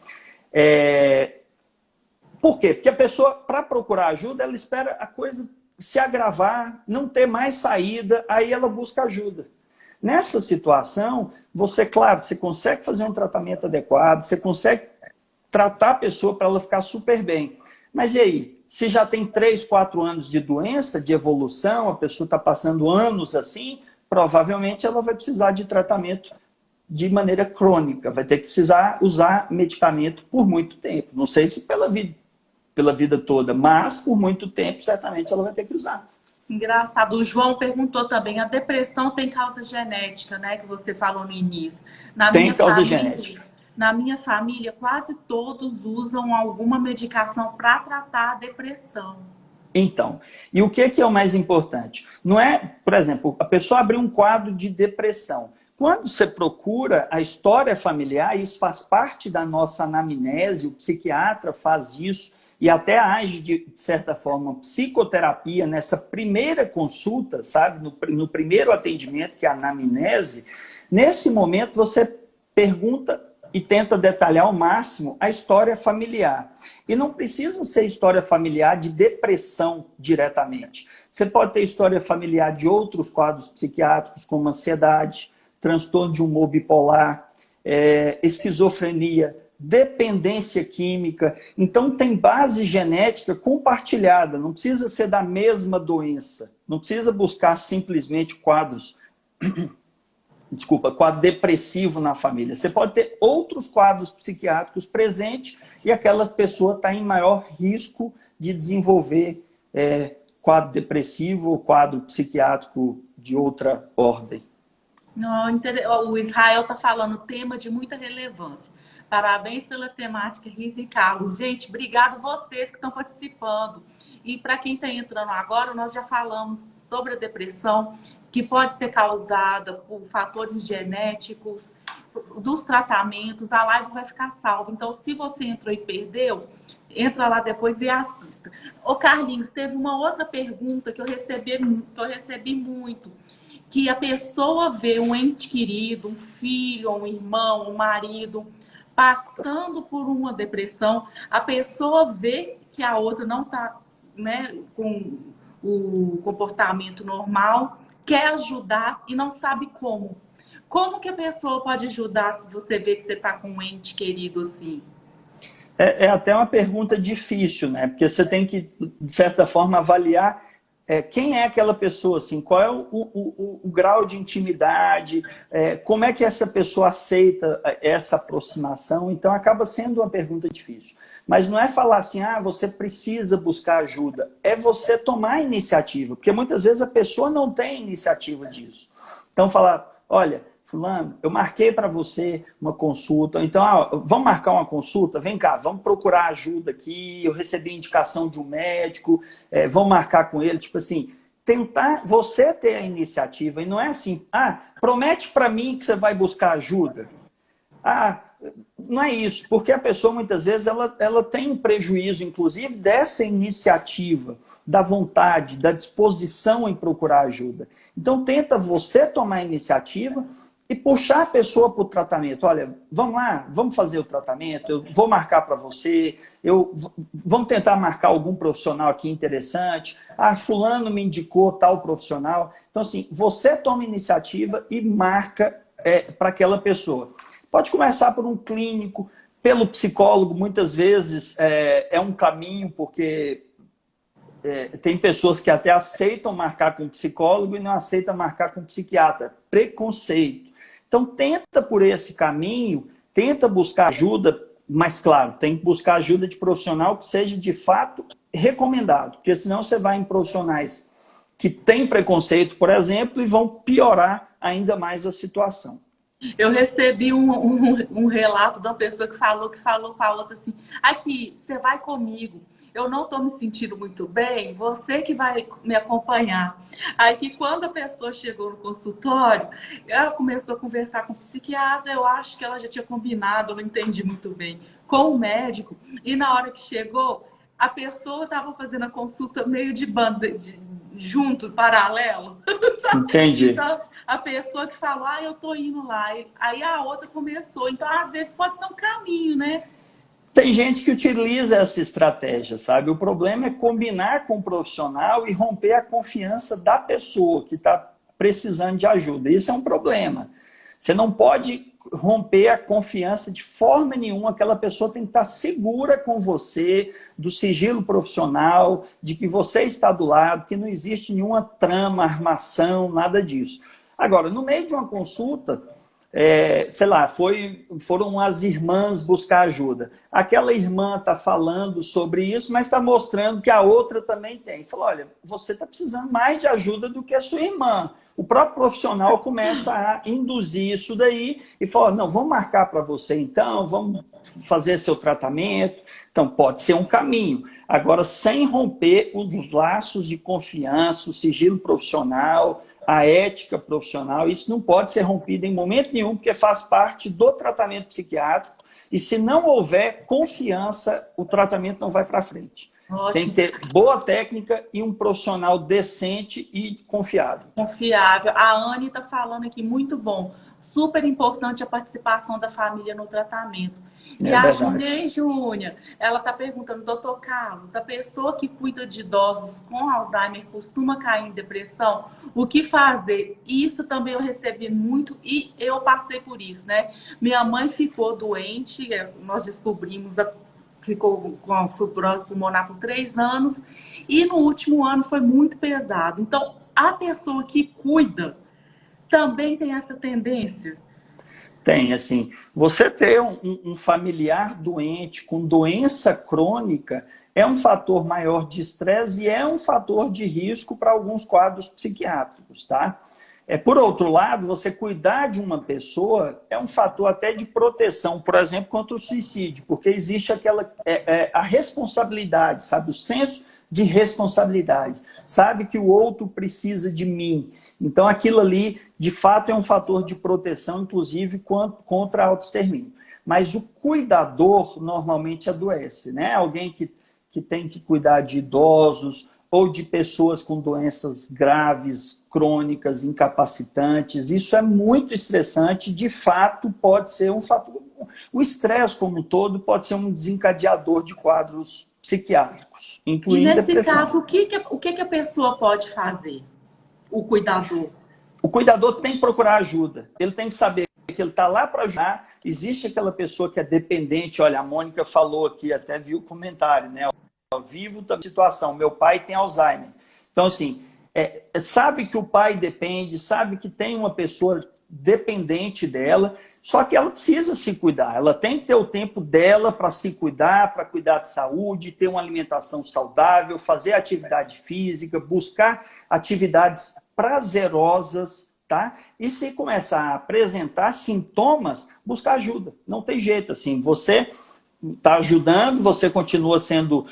Por quê? Porque a pessoa, para procurar ajuda, ela espera a coisa se agravar, não ter mais saída, aí ela busca ajuda. Nessa situação, você consegue fazer um tratamento adequado, você consegue tratar a pessoa para ela ficar super bem. Mas e aí? Se já tem 3, 4 anos de doença, de evolução, a pessoa está passando anos assim, provavelmente ela vai precisar de tratamento de maneira crônica, vai ter que precisar usar medicamento por muito tempo. Não sei se pela vida toda, mas por muito tempo, certamente ela vai ter que usar. Engraçado. O João perguntou também, a depressão tem causa genética, né? Que você falou no início. Tem causa genética. Na minha família, quase todos usam alguma medicação para tratar a depressão. Então, e o que é o mais importante? Não é, por exemplo, a pessoa abrir um quadro de depressão. Quando você procura a história familiar, isso faz parte da nossa anamnese, o psiquiatra faz isso e até age de certa forma psicoterapia nessa primeira consulta, sabe? No primeiro atendimento, que é a anamnese. Nesse momento, você pergunta e tenta detalhar ao máximo a história familiar. E não precisa ser história familiar de depressão diretamente. Você pode ter história familiar de outros quadros psiquiátricos, como ansiedade, transtorno de humor bipolar, esquizofrenia, dependência química. Então tem base genética compartilhada, não precisa ser da mesma doença. Não precisa buscar simplesmente quadro depressivo na família. Você pode ter outros quadros psiquiátricos presentes e aquela pessoa está em maior risco de desenvolver quadro depressivo ou quadro psiquiátrico de outra ordem. Não, o Israel está falando tema de muita relevância. Parabéns pela temática, Riz e Carlos. Gente, obrigado vocês que estão participando. E para quem está entrando agora, nós já falamos sobre a depressão, que pode ser causada por fatores genéticos, dos tratamentos. A live vai ficar salva. Então, se você entrou e perdeu, entra lá depois e assista. Ô, Carlinhos, teve uma outra pergunta que eu recebi muito. Que a pessoa vê um ente querido, um filho, um irmão, um marido, passando por uma depressão, a pessoa vê que a outra não está, né, com o comportamento normal, quer ajudar e não sabe como. Como que a pessoa pode ajudar se você vê que você está com um ente querido assim? É até uma pergunta difícil, né? Porque você tem que, de certa forma, avaliar quem é aquela pessoa, assim, qual é o grau de intimidade, como é que essa pessoa aceita essa aproximação. Então, acaba sendo uma pergunta difícil. Mas não é falar assim, você precisa buscar ajuda. É você tomar a iniciativa, porque muitas vezes a pessoa não tem iniciativa disso. Então, falar, olha, fulano, eu marquei para você uma consulta, então, vamos marcar uma consulta? Vem cá, vamos procurar ajuda aqui, eu recebi indicação de um médico, vamos marcar com ele, tipo assim, tentar você ter a iniciativa, e não é assim, promete para mim que você vai buscar ajuda. Não é isso, porque a pessoa muitas vezes ela tem um prejuízo, inclusive, dessa iniciativa, da vontade, da disposição em procurar ajuda. Então tenta você tomar a iniciativa e puxar a pessoa para o tratamento. Olha, vamos lá, vamos fazer o tratamento, eu vou marcar para você, vamos tentar marcar algum profissional aqui interessante. Fulano me indicou tal profissional. Então assim, você toma iniciativa e marca para aquela pessoa. Pode começar por um clínico, pelo psicólogo, muitas vezes é um caminho, porque tem pessoas que até aceitam marcar com psicólogo e não aceitam marcar com psiquiatra. Preconceito. Então, tenta por esse caminho, tenta buscar ajuda, mas, claro, tem que buscar ajuda de profissional que seja, de fato, recomendado, porque senão você vai em profissionais que têm preconceito, por exemplo, e vão piorar ainda mais a situação. Eu recebi um relato de uma pessoa que falou com a outra assim, aqui, você vai comigo, eu não estou me sentindo muito bem, você que vai me acompanhar. Aí que quando a pessoa chegou no consultório, ela começou a conversar com o psiquiatra, eu acho que ela já tinha combinado, eu não entendi muito bem, com o médico, e na hora que chegou, a pessoa estava fazendo a consulta meio de banda, junto, paralelo. Entendi. Então, a pessoa que falou, eu tô indo lá, aí a outra começou. Então, às vezes, pode ser um caminho, né? Tem gente que utiliza essa estratégia, sabe? O problema é combinar com o profissional e romper a confiança da pessoa que está precisando de ajuda. Isso é um problema. Você não pode romper a confiança de forma nenhuma. Aquela pessoa tem que estar segura com você, do sigilo profissional, de que você está do lado, que não existe nenhuma trama, armação, nada disso. Agora, no meio de uma consulta, sei lá, foram as irmãs buscar ajuda. Aquela irmã está falando sobre isso, mas está mostrando que a outra também tem. Falou, olha, você está precisando mais de ajuda do que a sua irmã. O próprio profissional começa a induzir isso daí e fala, não, vamos marcar para você então, vamos fazer seu tratamento. Então, pode ser um caminho. Agora, sem romper os laços de confiança, o sigilo profissional, a ética profissional, isso não pode ser rompido em momento nenhum, porque faz parte do tratamento psiquiátrico, e se não houver confiança, o tratamento não vai para frente. Ótimo. Tem que ter boa técnica e um profissional decente e confiável. Confiável. A Anne está falando aqui, muito bom. Super importante a participação da família no tratamento. E a Júnia, ela está perguntando, doutor Carlos, a pessoa que cuida de idosos com Alzheimer costuma cair em depressão? O que fazer? Isso também eu recebi muito e eu passei por isso, né? Minha mãe ficou doente, nós descobrimos, ficou com fibrose pulmonar por 3 anos e no último ano foi muito pesado. Então, a pessoa que cuida também tem essa tendência? Tem, assim, você ter um familiar doente com doença crônica é um fator maior de estresse e é um fator de risco para alguns quadros psiquiátricos, tá? Por outro lado, você cuidar de uma pessoa é um fator até de proteção, por exemplo, contra o suicídio, porque existe a responsabilidade, sabe? O senso de responsabilidade. Sabe que o outro precisa de mim. Então, aquilo ali, de fato, é um fator de proteção, inclusive, contra autoextermínio. Mas o cuidador normalmente adoece, né? Alguém que tem que cuidar de idosos ou de pessoas com doenças graves, crônicas, incapacitantes. Isso é muito estressante. De fato, pode ser um fator... O estresse, como um todo, pode ser um desencadeador de quadros psiquiátricos, incluindo depressão. E nesse caso, o que a pessoa pode fazer? O cuidador? O cuidador tem que procurar ajuda. Ele tem que saber que ele está lá para ajudar. Existe aquela pessoa que é dependente. Olha, a Mônica falou aqui, até viu o comentário, né? Eu vivo também situação. Meu pai tem Alzheimer. Então, assim, sabe que o pai depende, sabe que tem uma pessoa dependente dela, só que ela precisa se cuidar. Ela tem que ter o tempo dela para se cuidar, para cuidar de saúde, ter uma alimentação saudável, fazer atividade física, buscar atividades prazerosas, tá? E se começar a apresentar sintomas, buscar ajuda. Não tem jeito, assim, você está ajudando, você continua sendo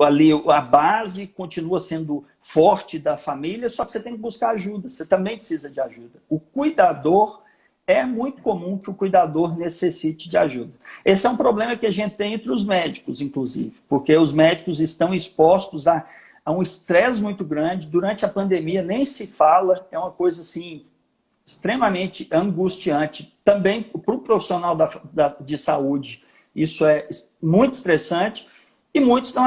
ali a base, continua sendo forte da família, só que você tem que buscar ajuda, você também precisa de ajuda. O cuidador, é muito comum que o cuidador necessite de ajuda. Esse é um problema que a gente tem entre os médicos, inclusive, porque os médicos estão expostos a um estresse muito grande. Durante a pandemia nem se fala, é uma coisa assim extremamente angustiante. Também para o profissional de saúde, isso é muito estressante e muitos não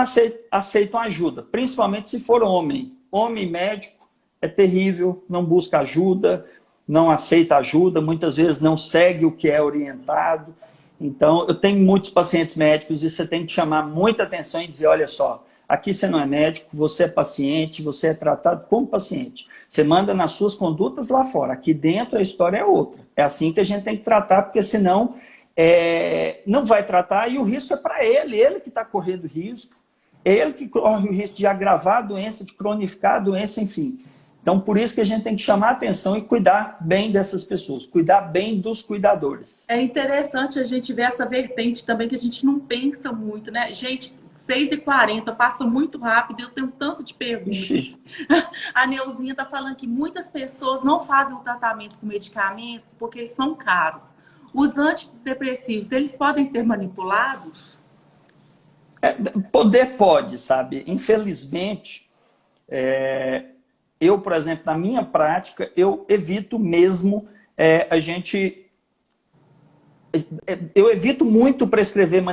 aceitam ajuda, principalmente se for homem. Homem médico é terrível, não busca ajuda, não aceita ajuda, muitas vezes não segue o que é orientado. Então, eu tenho muitos pacientes médicos e você tem que chamar muita atenção e dizer, olha só, aqui você não é médico, você é paciente, você é tratado como paciente. Você manda nas suas condutas lá fora. Aqui dentro a história é outra. É assim que a gente tem que tratar, porque senão não vai tratar e o risco é para ele que está correndo risco, é ele que corre o risco de agravar a doença, de cronificar a doença, enfim. Então, por isso que a gente tem que chamar a atenção e cuidar bem dessas pessoas, cuidar bem dos cuidadores. É interessante a gente ver essa vertente também, que a gente não pensa muito, né? Gente, 6h40, passa muito rápido, eu tenho tanto de perguntas. A Neuzinha está falando que muitas pessoas não fazem o tratamento com medicamentos porque eles são caros. Os antidepressivos, eles podem ser manipulados? Poder pode, sabe? Infelizmente, eu, por exemplo, na minha prática, eu evito mesmo eu evito muito prescrever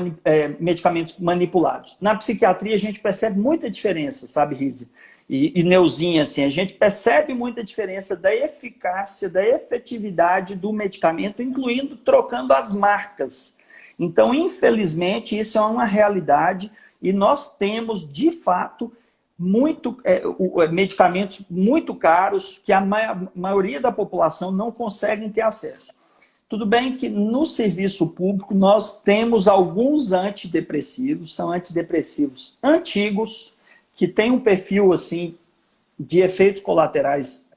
medicamentos manipulados. Na psiquiatria, a gente percebe muita diferença, sabe, Rizzi? E Neuzinha, assim, a gente percebe muita diferença da eficácia, da efetividade do medicamento, incluindo trocando as marcas. Então, infelizmente, isso é uma realidade e nós temos, de fato, medicamentos muito caros que a maioria da população não consegue ter acesso. Tudo bem que no serviço público nós temos alguns antidepressivos, são antidepressivos antigos, que têm um perfil assim, de efeitos colaterais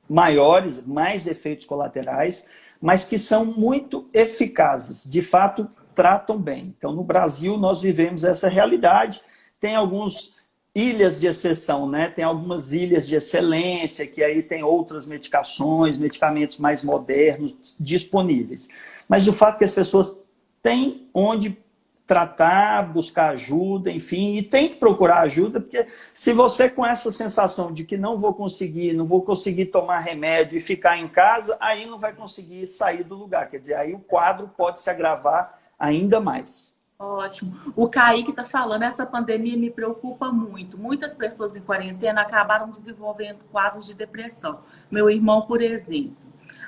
maiores, mais efeitos colaterais, mas que são muito eficazes, de fato tratam bem. Então no Brasil nós vivemos essa realidade, tem alguns ilhas de exceção, né? Tem algumas ilhas de excelência, que aí tem outras medicações, medicamentos mais modernos disponíveis. Mas o fato é que as pessoas têm onde tratar, buscar ajuda, enfim, e tem que procurar ajuda, porque se você com essa sensação de que não vou conseguir tomar remédio e ficar em casa, aí não vai conseguir sair do lugar. Quer dizer, aí o quadro pode se agravar ainda mais. Ótimo. O Kaique está falando, essa pandemia me preocupa muito. Muitas pessoas em quarentena acabaram desenvolvendo quadros de depressão. Meu irmão, por exemplo.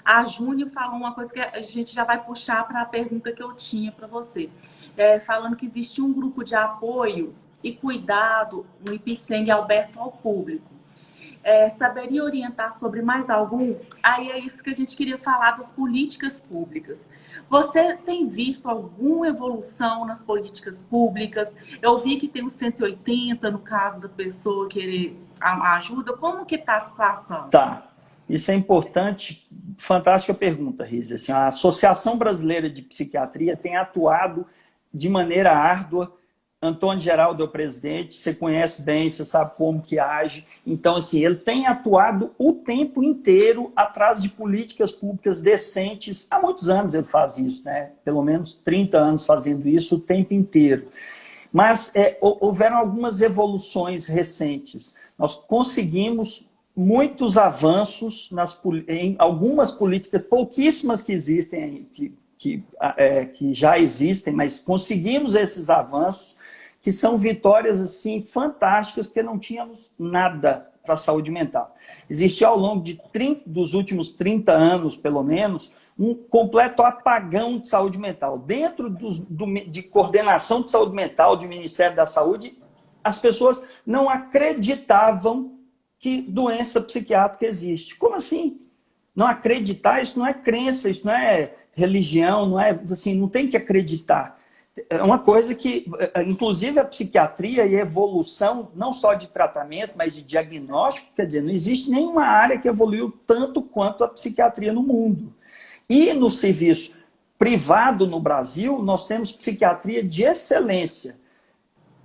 A Júnior falou uma coisa que a gente já vai puxar para a pergunta que eu tinha para você. Falando que existe um grupo de apoio e cuidado no Ipiceng aberto ao público. Saberia orientar sobre mais algum? Aí é isso que a gente queria falar das políticas públicas. Você tem visto alguma evolução nas políticas públicas? Eu vi que tem o 180 no caso da pessoa querer ajuda. Como que está a situação? Tá. Isso é importante. Fantástica pergunta, Rizzi. Assim, a Associação Brasileira de Psiquiatria tem atuado de maneira árdua. Antônio Geraldo é o presidente, você conhece bem, você sabe como que age. Então, assim, ele tem atuado o tempo inteiro atrás de políticas públicas decentes. Há muitos anos ele faz isso, né? Pelo menos 30 anos fazendo isso o tempo inteiro. Mas houveram algumas evoluções recentes. Nós conseguimos muitos avanços em algumas políticas, pouquíssimas que existem, que já existem, mas conseguimos esses avanços, que são vitórias assim, fantásticas, porque não tínhamos nada para a saúde mental. Existia ao longo dos últimos 30 anos, pelo menos, um completo apagão de saúde mental. Dentro de coordenação de saúde mental do Ministério da Saúde, as pessoas não acreditavam que doença psiquiátrica existe. Como assim? Não acreditar, isso não é crença, isso não é religião, não é assim, não tem que acreditar. é uma coisa que, inclusive a psiquiatria e a evolução, não só de tratamento, mas de diagnóstico, quer dizer, não existe nenhuma área que evoluiu tanto quanto a psiquiatria no mundo. E no serviço privado no Brasil, nós temos psiquiatria de excelência.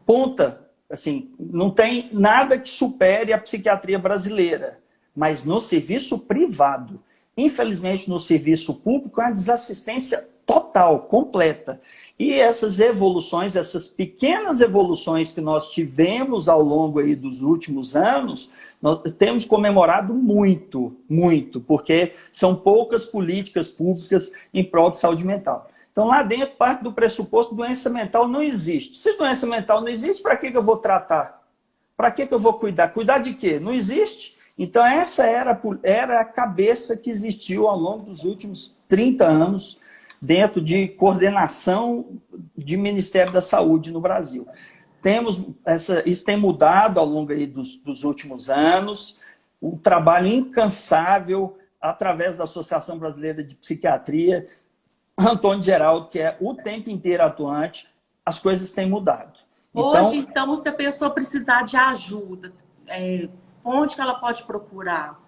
Ponta, assim, não tem nada que supere a psiquiatria brasileira. Mas no serviço privado, infelizmente no serviço público, é uma desassistência total, completa. E essas evoluções, essas pequenas evoluções que nós tivemos ao longo aí dos últimos anos, nós temos comemorado muito, muito, porque são poucas políticas públicas em prol de saúde mental. Então, lá dentro, parte do pressuposto, doença mental não existe. Se doença mental não existe, para que eu vou tratar? Para que eu vou cuidar? Cuidar de quê? Não existe? Então, essa era a cabeça que existiu ao longo dos últimos 30 anos dentro de coordenação de Ministério da Saúde no Brasil. Isso tem mudado ao longo aí dos últimos anos, um trabalho incansável através da Associação Brasileira de Psiquiatria, Antônio Geraldo, que é o tempo inteiro atuante, as coisas têm mudado. Hoje, então, se a pessoa precisar de ajuda, onde que ela pode procurar?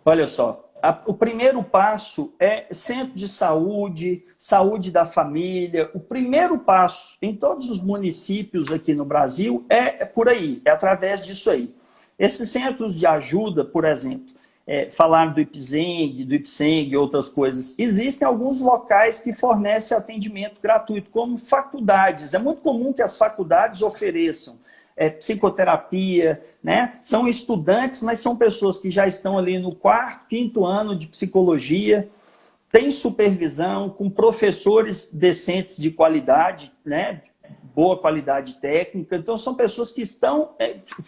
Olha só, o primeiro passo é centro de saúde, saúde da família. O primeiro passo em todos os municípios aqui no Brasil é por aí, é através disso aí. Esses centros de ajuda, por exemplo, falar do IPZENG, do IPSENG e outras coisas, existem alguns locais que fornecem atendimento gratuito, como faculdades. É muito comum que as faculdades ofereçam psicoterapia, né? São estudantes, mas são pessoas que já estão ali no 4º, 5º ano de psicologia, tem supervisão, com professores decentes de qualidade, né? Boa qualidade técnica. Então, são pessoas que estão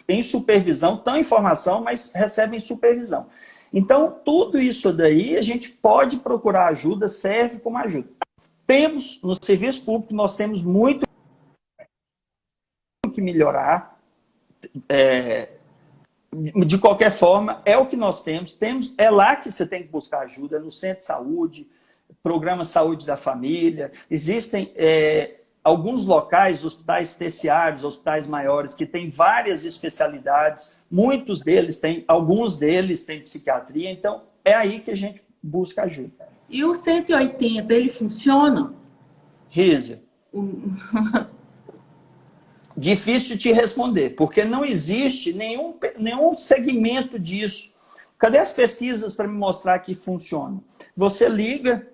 em supervisão, estão em formação, mas recebem supervisão. Então, tudo isso daí, a gente pode procurar ajuda, serve como ajuda. Temos, no serviço público, nós temos muito que melhorar. De qualquer forma, é o que nós temos. É lá que você tem que buscar ajuda, no centro de saúde, programa Saúde da Família. Existem alguns locais, hospitais terciários, hospitais maiores, que têm várias especialidades. Alguns deles têm psiquiatria. Então, é aí que a gente busca ajuda. E o 180, ele funciona? Rízia. Difícil te responder, porque não existe nenhum segmento disso. Cadê as pesquisas para me mostrar que funciona? Você liga,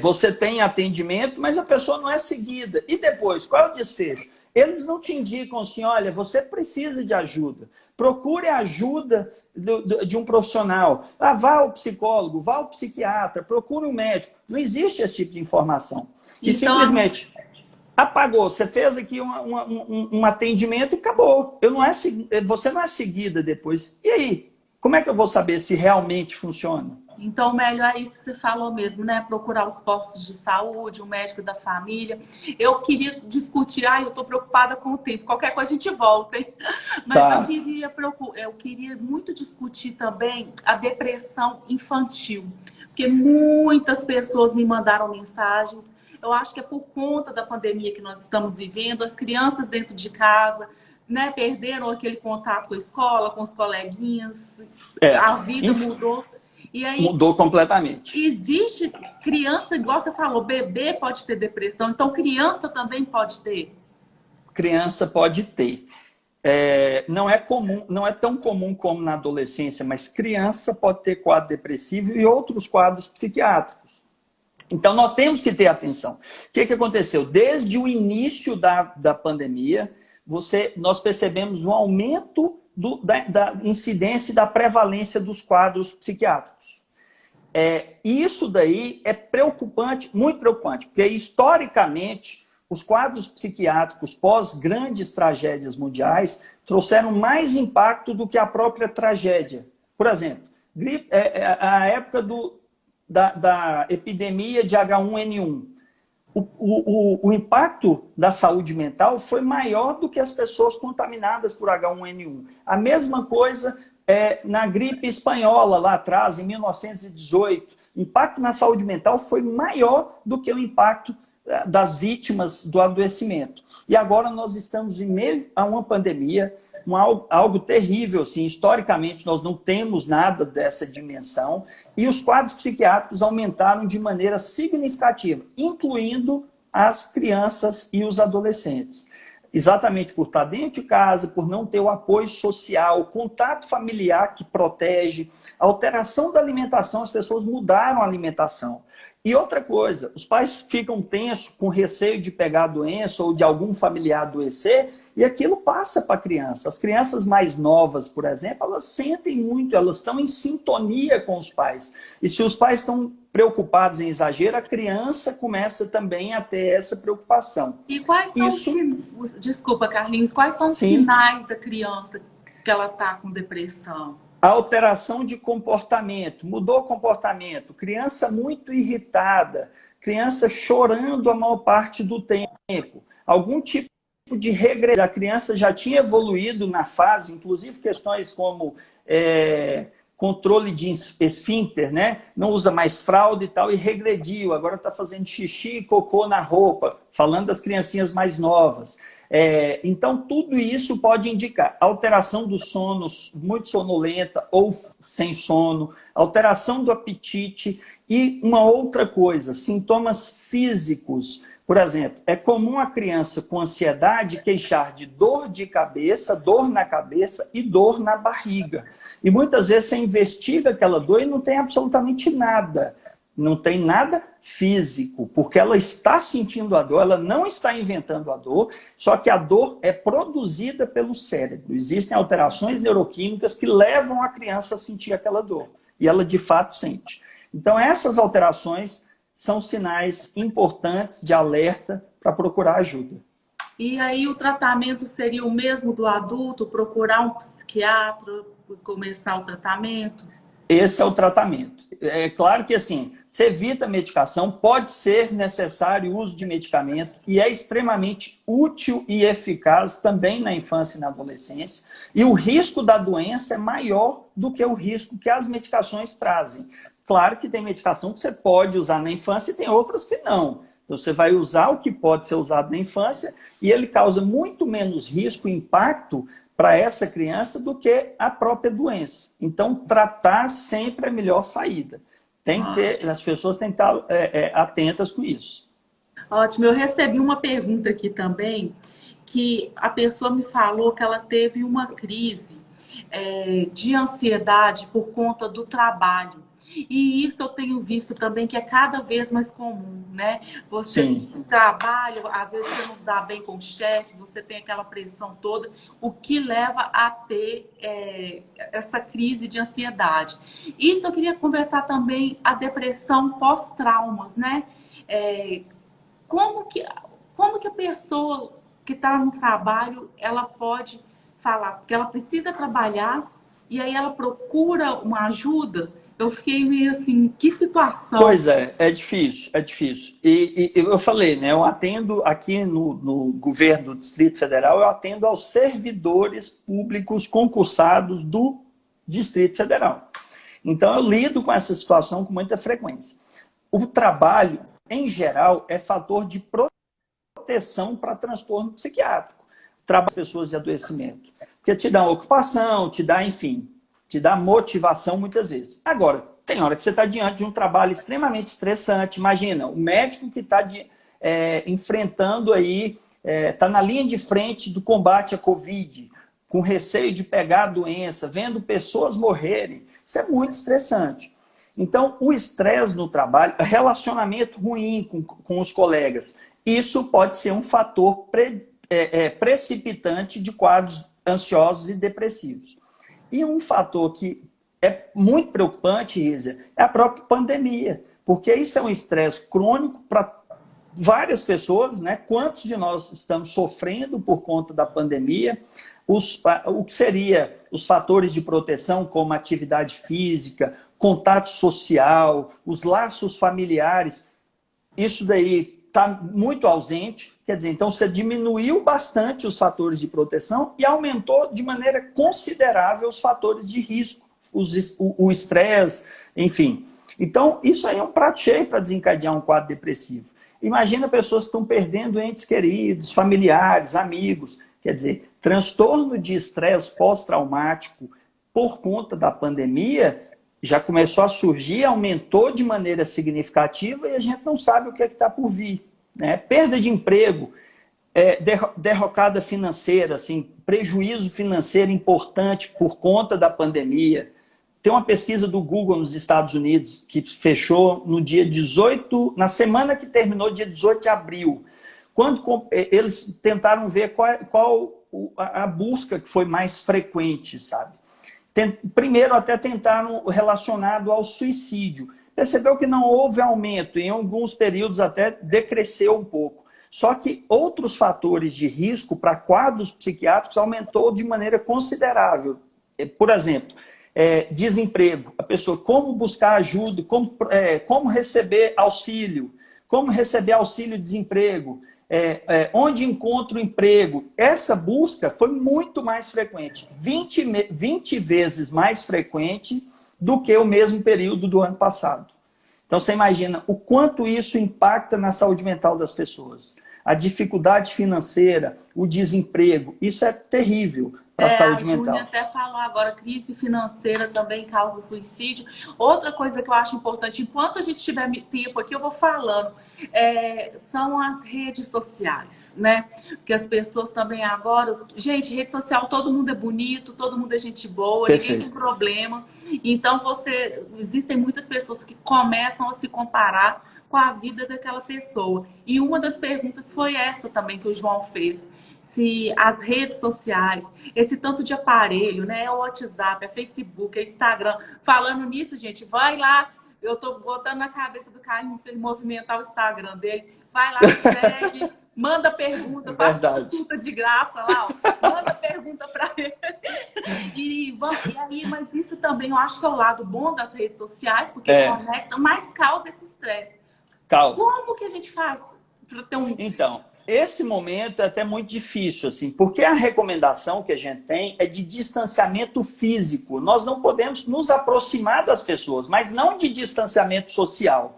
você tem atendimento, mas a pessoa não é seguida. E depois, qual é o desfecho? Eles não te indicam assim, olha, você precisa de ajuda. Procure a ajuda de um profissional. Vá ao psicólogo, vá ao psiquiatra, procure um médico. Não existe tipo de informação. E então, simplesmente apagou. Você fez aqui um atendimento e acabou. Você não é seguida depois. E aí? Como é que eu vou saber se realmente funciona? Então, melhor é isso que você falou mesmo, né? Procurar os postos de saúde, o médico da família. Eu queria discutir, eu estou preocupada com o tempo. Qualquer coisa a gente volta, hein? Mas tá. Eu queria muito discutir também a depressão infantil. Porque muitas pessoas me mandaram mensagens. Eu acho que é por conta da pandemia que nós estamos vivendo, as crianças dentro de casa, né, perderam aquele contato com a escola, com os coleguinhas, a vida mudou. E aí, mudou completamente. Existe criança, igual você falou, bebê pode ter depressão, então criança também pode ter? Criança pode ter. Não é tão comum como na adolescência, mas criança pode ter quadro depressivo e outros quadros psiquiátricos. Então, nós temos que ter atenção. O que aconteceu? Desde o início da pandemia, nós percebemos um aumento da incidência e da prevalência dos quadros psiquiátricos. E isso daí é preocupante, muito preocupante, porque historicamente os quadros psiquiátricos pós grandes tragédias mundiais trouxeram mais impacto do que a própria tragédia. Por exemplo, a época da epidemia de H1N1. O impacto da saúde mental foi maior do que as pessoas contaminadas por H1N1. A mesma coisa na gripe espanhola, lá atrás, em 1918. O impacto na saúde mental foi maior do que o impacto das vítimas do adoecimento. E agora nós estamos em meio a uma pandemia, algo terrível, assim, historicamente nós não temos nada dessa dimensão, e os quadros psiquiátricos aumentaram de maneira significativa, incluindo as crianças e os adolescentes. Exatamente por estar dentro de casa, por não ter o apoio social, o contato familiar que protege, a alteração da alimentação, as pessoas mudaram a alimentação. E outra coisa, os pais ficam tensos com receio de pegar a doença ou de algum familiar adoecer, e aquilo passa para a criança. As crianças mais novas, por exemplo, elas sentem muito, elas estão em sintonia com os pais. E se os pais estão preocupados em exagero, a criança começa também a ter essa preocupação. E quais são desculpa, Carlinhos, quais são os sinais da criança que ela está com depressão? A alteração de comportamento, mudou o comportamento, criança muito irritada, criança chorando a maior parte do tempo, algum tipo de regressão. A criança já tinha evoluído na fase, inclusive questões como controle de esfíncter, né? Não usa mais fralda e tal, e regrediu, agora está fazendo xixi e cocô na roupa, falando das criancinhas mais novas. Então, tudo isso pode indicar alteração do sono, muito sonolenta ou sem sono, alteração do apetite e uma outra coisa, sintomas físicos. Por exemplo, é comum a criança com ansiedade queixar de dor de cabeça, dor na cabeça e dor na barriga. E muitas vezes você investiga aquela dor e não tem absolutamente nada. Não tem nada físico, porque ela está sentindo a dor, ela não está inventando a dor, só que a dor é produzida pelo cérebro. Existem alterações neuroquímicas que levam a criança a sentir aquela dor, e ela de fato sente. Então essas alterações são sinais importantes de alerta para procurar ajuda. E aí o tratamento seria o mesmo do adulto, procurar um psiquiatra, começar o tratamento? Esse é o tratamento. É claro que assim, você evita a medicação, pode ser necessário o uso de medicamento e é extremamente útil e eficaz também na infância e na adolescência. E o risco da doença é maior do que o risco que as medicações trazem. Claro que tem medicação que você pode usar na infância e tem outras que não. Então você vai usar o que pode ser usado na infância e ele causa muito menos risco e impacto para essa criança do que a própria doença. Então, tratar sempre é a melhor saída. As pessoas têm que estar atentas com isso. Ótimo. Eu recebi uma pergunta aqui também, que a pessoa me falou que ela teve uma crise de ansiedade por conta do trabalho. E isso eu tenho visto também que é cada vez mais comum, né? Você trabalha, às vezes você não dá bem com o chefe, você tem aquela pressão toda, o que leva a ter essa crise de ansiedade. Isso eu queria conversar também, a depressão pós-traumas, né? Como que a pessoa que está no trabalho, ela pode falar, porque ela precisa trabalhar e aí ela procura uma ajuda. Eu fiquei meio assim, que situação. Pois é difícil, é difícil. E eu falei, né? Eu atendo aqui no governo do Distrito Federal, eu atendo aos servidores públicos concursados do Distrito Federal. Então eu lido com essa situação com muita frequência. O trabalho, em geral, é fator de proteção para transtorno psiquiátrico. Trabalho pessoas de adoecimento. Porque te dá ocupação, te dá, enfim, te dá motivação muitas vezes. Agora, tem hora que você está diante de um trabalho extremamente estressante. Imagina, o médico que está enfrentando aí, está na linha de frente do combate à Covid, com receio de pegar a doença, vendo pessoas morrerem. Isso é muito estressante. Então, o estresse no trabalho, relacionamento ruim com os colegas, isso pode ser um fator precipitante de quadros ansiosos e depressivos. E um fator que é muito preocupante, Isa, é a própria pandemia, porque isso é um estresse crônico para várias pessoas, né? Quantos de nós estamos sofrendo por conta da pandemia? O que seria os fatores de proteção, como atividade física, contato social, os laços familiares, isso daí está muito ausente. Quer dizer, então você diminuiu bastante os fatores de proteção e aumentou de maneira considerável os fatores de risco, o estresse, enfim. Então, isso aí é um prato cheio para desencadear um quadro depressivo. Imagina pessoas que estão perdendo entes queridos, familiares, amigos. Quer dizer, transtorno de estresse pós-traumático por conta da pandemia já começou a surgir, aumentou de maneira significativa e a gente não sabe o que está por vir, né? Perda de emprego, derrocada financeira, assim, prejuízo financeiro importante por conta da pandemia. Tem uma pesquisa do Google nos Estados Unidos que fechou no dia 18, na semana que terminou, dia 18 de abril, quando eles tentaram ver qual a busca que foi mais frequente, sabe? Primeiro até tentaram relacionado ao suicídio. Percebeu que não houve aumento, em alguns períodos até decresceu um pouco. Só que outros fatores de risco para quadros psiquiátricos aumentou de maneira considerável. Por exemplo, desemprego. A pessoa, como buscar ajuda, como receber auxílio, como receber auxílio-desemprego, onde encontro emprego. Essa busca foi muito mais frequente, 20 vezes mais frequente do que o mesmo período do ano passado. Então você imagina o quanto isso impacta na saúde mental das pessoas. A dificuldade financeira, o desemprego, isso é terrível para a saúde mental. A Júnia até falou agora, crise financeira também causa suicídio. Outra coisa que eu acho importante, enquanto a gente tiver tempo aqui, eu vou falando, são as redes sociais, né? Porque as pessoas também agora... Gente, rede social, todo mundo é bonito, todo mundo é gente boa, Perfeito. Ninguém tem problema. Então, existem muitas pessoas que começam a se comparar com a vida daquela pessoa. E uma das perguntas foi essa também que o João fez. Se as redes sociais, esse tanto de aparelho, né? É o WhatsApp, é Facebook, é Instagram. Falando nisso, gente, vai lá. Eu tô botando na cabeça do Carlinhos para ele movimentar o Instagram dele. Vai lá, segue, manda pergunta, faz consulta de graça lá, ó. Manda pergunta para ele. E aí, mas isso também eu acho que é o lado bom das redes sociais, porque conectam, mas causa esse estresse. Como que a gente faz para ter um... Então, esse momento é até muito difícil, assim, porque a recomendação que a gente tem é de distanciamento físico. Nós não podemos nos aproximar das pessoas, mas não de distanciamento social.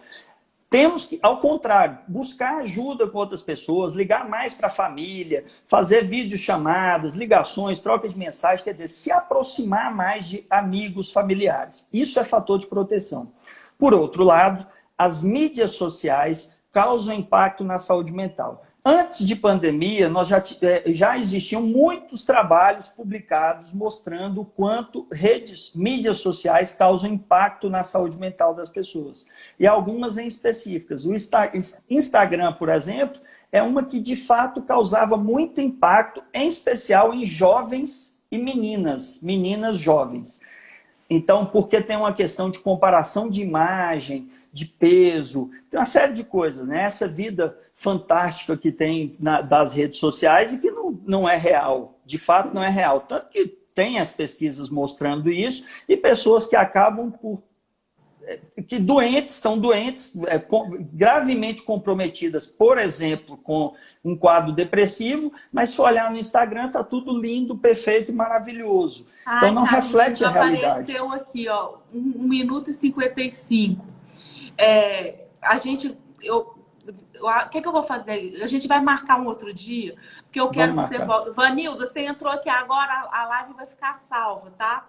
Temos que, ao contrário, buscar ajuda com outras pessoas, ligar mais para a família, fazer videochamadas, ligações, troca de mensagem, quer dizer, se aproximar mais de amigos, familiares. Isso é fator de proteção. Por outro lado, as mídias sociais causam impacto na saúde mental. Antes de pandemia, já existiam muitos trabalhos publicados mostrando o quanto mídias sociais causam impacto na saúde mental das pessoas. E algumas em específicas. O Instagram, por exemplo, é uma que de fato causava muito impacto, em especial em jovens e meninas jovens. Então, porque tem uma questão de comparação de imagem, de peso, tem uma série de coisas, né? Essa vida fantástica que tem das redes sociais e que não é real, de fato não é real. Tanto que tem as pesquisas mostrando isso e pessoas que acabam estão doentes, gravemente comprometidas, por exemplo, com um quadro depressivo, mas se for olhar no Instagram, está tudo lindo, perfeito e maravilhoso. Então não reflete a realidade. Apareceu aqui, ó, 1 minuto e 55. O que eu vou fazer? A gente vai marcar um outro dia, porque eu quero que você volte. Vanilda, você entrou aqui agora, a live vai ficar salva, tá?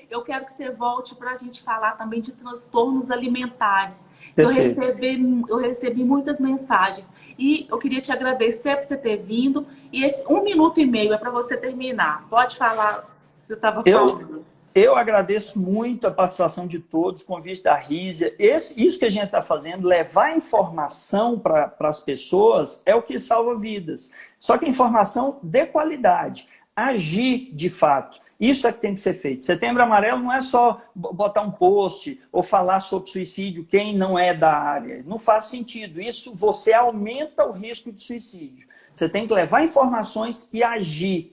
Eu quero que você volte para a gente falar também de transtornos alimentares. Eu recebi muitas mensagens. E eu queria te agradecer por você ter vindo. E esse 1 minuto e meio é para você terminar. Pode falar, você estava falando. Eu agradeço muito a participação de todos, o convite da Rízia. Isso que a gente está fazendo, levar informação para as pessoas, é o que salva vidas. Só que informação de qualidade. Agir de fato. Isso é que tem que ser feito. Setembro Amarelo não é só botar um post ou falar sobre suicídio quem não é da área. Não faz sentido. Isso você aumenta o risco de suicídio. Você tem que levar informações e agir.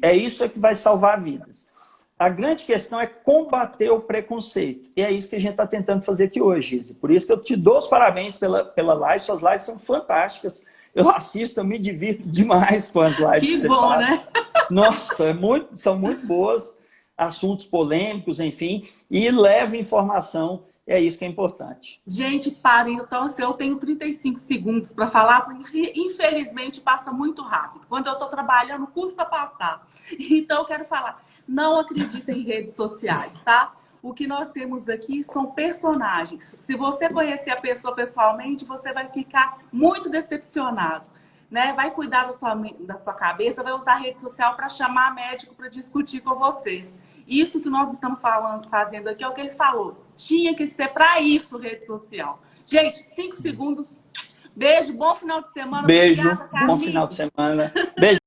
É isso que vai salvar vidas. A grande questão é combater o preconceito. E é isso que a gente está tentando fazer aqui hoje, Izzy. Por isso que eu te dou os parabéns pela live. Suas lives são fantásticas. Eu assisto, eu me divirto demais com as lives que você faz. Né? Nossa, são muito boas. Assuntos polêmicos, enfim. E leva informação. É isso que é importante. Gente, parem. Então, assim, eu tenho 35 segundos para falar, porque infelizmente passa muito rápido. Quando eu estou trabalhando, custa passar. Então, eu quero falar, não acreditem em redes sociais, tá? O que nós temos aqui são personagens. Se você conhecer a pessoa pessoalmente, você vai ficar muito decepcionado. Né? Vai cuidar da sua cabeça, vai usar a rede social para chamar médico para discutir com vocês. Isso que nós estamos fazendo aqui é o que ele falou. Tinha que ser para isso rede social. Gente, 5 segundos. Beijo, bom final de semana. Beijo, Obrigada, bom final de semana. Beijo.